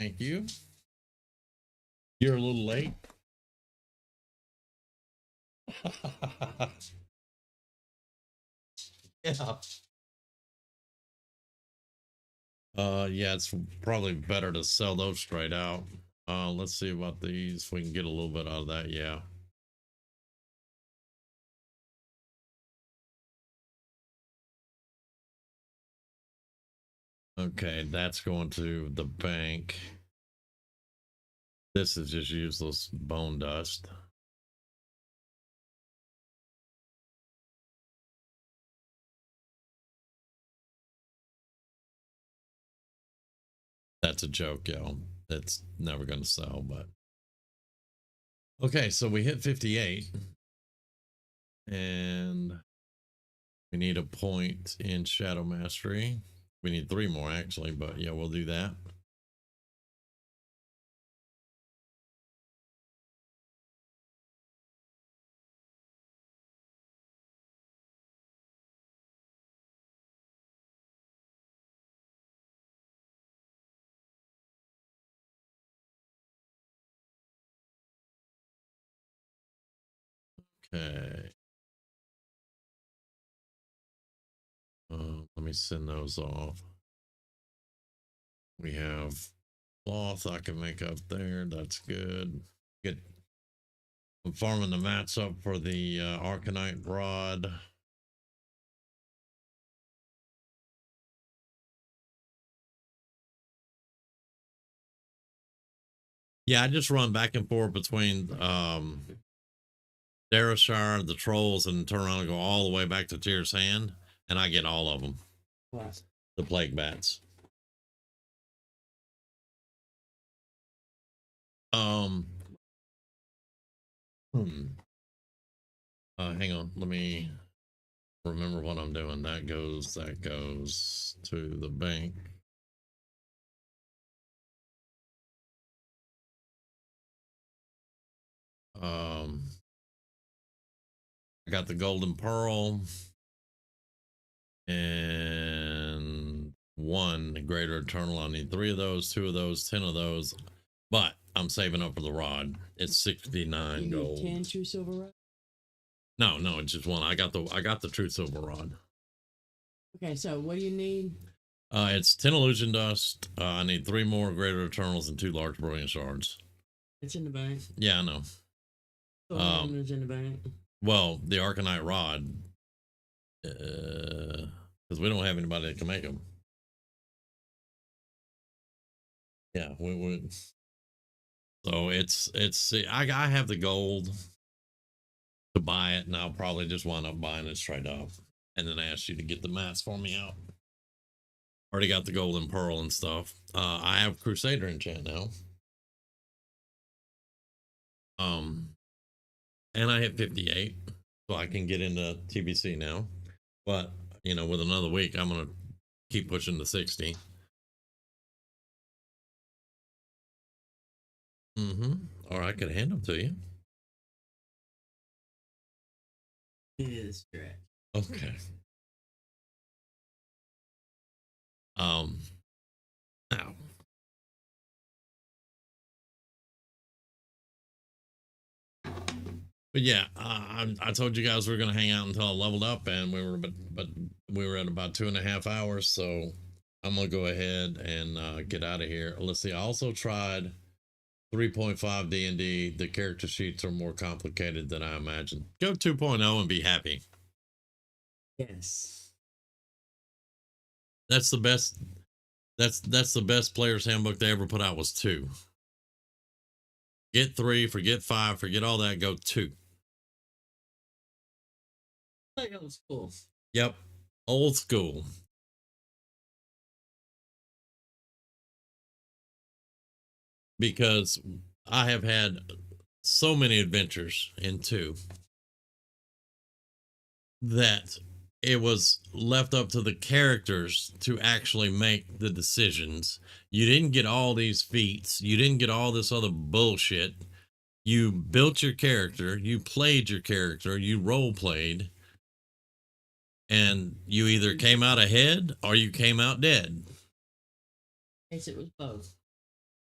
Thank you. You're a little late. Yeah. Yeah, it's probably better to sell those straight out. Let's see about these. If we can get a little bit out of that. Yeah. Okay, that's going to the bank. This is just useless bone dust. That's a joke, yo. It's never going to sell, but. Okay, so we hit 58. And we need a point in Shadow Mastery. We need 3 more, actually, but yeah, we'll do that. Okay. Let me send those off. We have cloth I can make up there. That's good. Good. I'm farming the mats up for the Arcanite rod. Yeah, I just run back and forth between Darashire, the trolls, and turn around and go all the way back to Tyr's Hand, and I get all of them. Wow. The plague bats. Hang on, let me remember what I'm doing. That goes to the bank. I got the golden pearl and 1 greater eternal. I need 3 of those, 2 of those, 10 of those, but I'm saving up for the rod. It's 69 you gold. 10 true silver rod? No, it's just 1. I got the true silver rod. Okay, so what do you need? It's 10 illusion dust. I need 3 more greater eternals and 2 large brilliant shards. It's in the bank. Yeah, I know. It's in the bank. Well, the Arcanite rod, because we don't have anybody that can make them. Yeah, we so it's I have the gold to buy it, and I'll probably just wind up buying it straight up, and then ask you to get the mats for me out. Already got the golden pearl and stuff. I have Crusader enchant now. And I hit 58, so I can get into TBC now. But with another week, I'm gonna keep pushing to 60. Or I could hand them to you. It is correct. Okay. Now. But yeah, I told you guys we were gonna hang out until I leveled up, and but we were at about 2.5 hours, so I'm gonna go ahead and get out of here. Let's see. I also tried 3.5 D&D. The character sheets are more complicated than I imagined. Go 2.0 and be happy. Yes. That's the best. That's the best player's handbook they ever put out was 2. Get 3, forget 5, forget all that. Go 2. Like old school. Yep, old school. Because I have had so many adventures in 2 that it was left up to the characters to actually make the decisions. You didn't get all these feats. You didn't get all this other bullshit. You built your character. You played your character. You role played. And you either came out ahead or you came out dead. I guess it was both.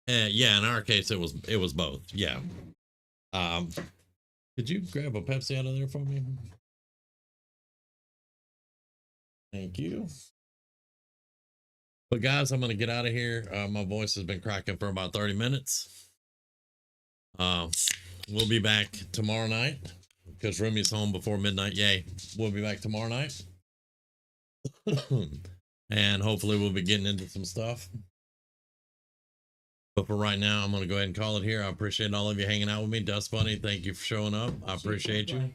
Yeah, in our case, it was both. Yeah. Could you grab a Pepsi out of there for me? Thank you. But guys, I'm going to get out of here. My voice has been cracking for about 30 minutes. We'll be back tomorrow night because Rumi's home before midnight. Yay. We'll be back tomorrow night. And hopefully we'll be getting into some stuff. But for right now, I'm going to go ahead and call it here. I appreciate all of you hanging out with me. Dust Bunny, thank you for showing up. I appreciate you.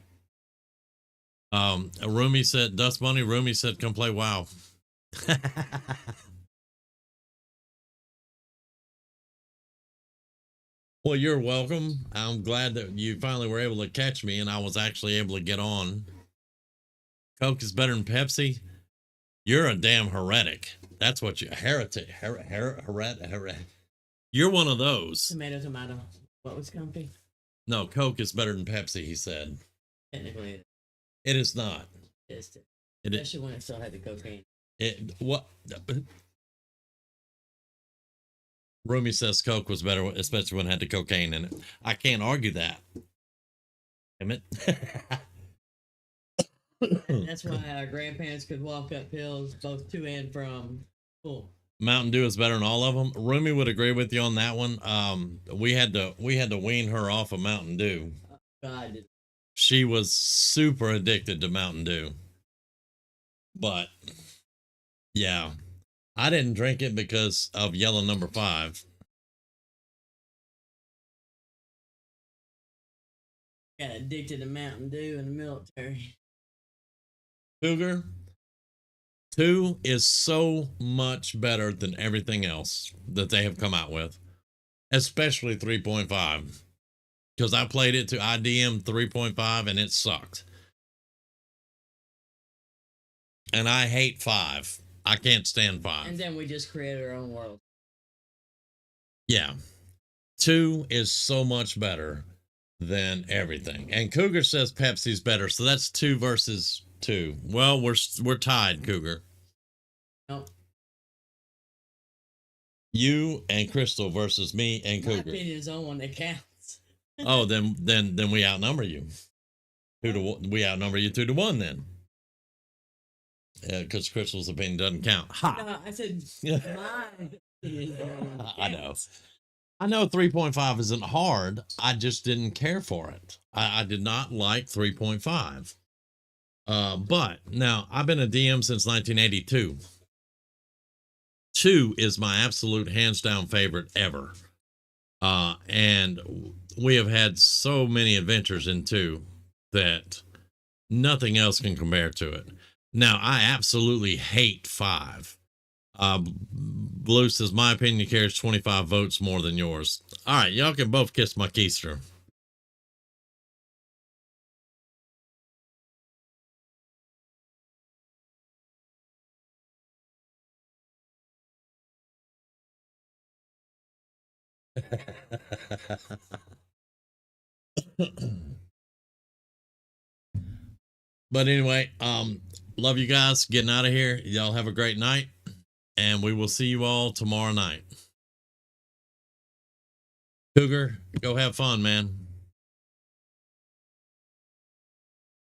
Rumi said, Dust Bunny, Rumi said, come play WoW. Well, you're welcome. I'm glad that you finally were able to catch me and I was actually able to get on. Coke is better than Pepsi. You're a damn heretic. That's what you heretic. Heretic. You're one of those. Tomato. What was comfy? No, Coke is better than Pepsi, he said. Technically, it is not. It is. Especially when it still had the cocaine. What? Rumi says Coke was better, especially when it had the cocaine in it. I can't argue that. Damn it. That's why our grandparents could walk up hills both to and from school. Mountain Dew is better than all of them. Rumi would agree with you on that one. We had to wean her off of Mountain Dew. God. She was super addicted to Mountain Dew. But yeah, I didn't drink it because of yellow number 5. Got addicted to Mountain Dew in the military. Cougar 2 is so much better than everything else that they have come out with, especially 3.5. Because I played it to IDM 3.5 and it sucked. And I hate 5. I can't stand 5. And then we just created our own world. Yeah. 2 is so much better than everything. And Cougar says Pepsi's better. So that's 2 versus 2. Well, we're tied, Cougar. Nope. You and Crystal versus me and Cougar. My opinion is the only one that counts. Oh, then we outnumber you. We outnumber you 2-1 then. Because Crystal's opinion doesn't count. Ha! No, I said my opinion. I know. I know 3.5 isn't hard. I just didn't care for it. I did not like 3.5. But now I've been a DM since 1982. 2 is my absolute hands down favorite ever. And we have had so many adventures in 2 that nothing else can compare to it. Now, I absolutely hate 5. Blue says, my opinion carries 25 votes more than yours. All right, y'all can both kiss my keister. But anyway, love you guys. Getting out of here. Y'all have a great night, and we will see you all tomorrow night. Cougar, go have fun, man.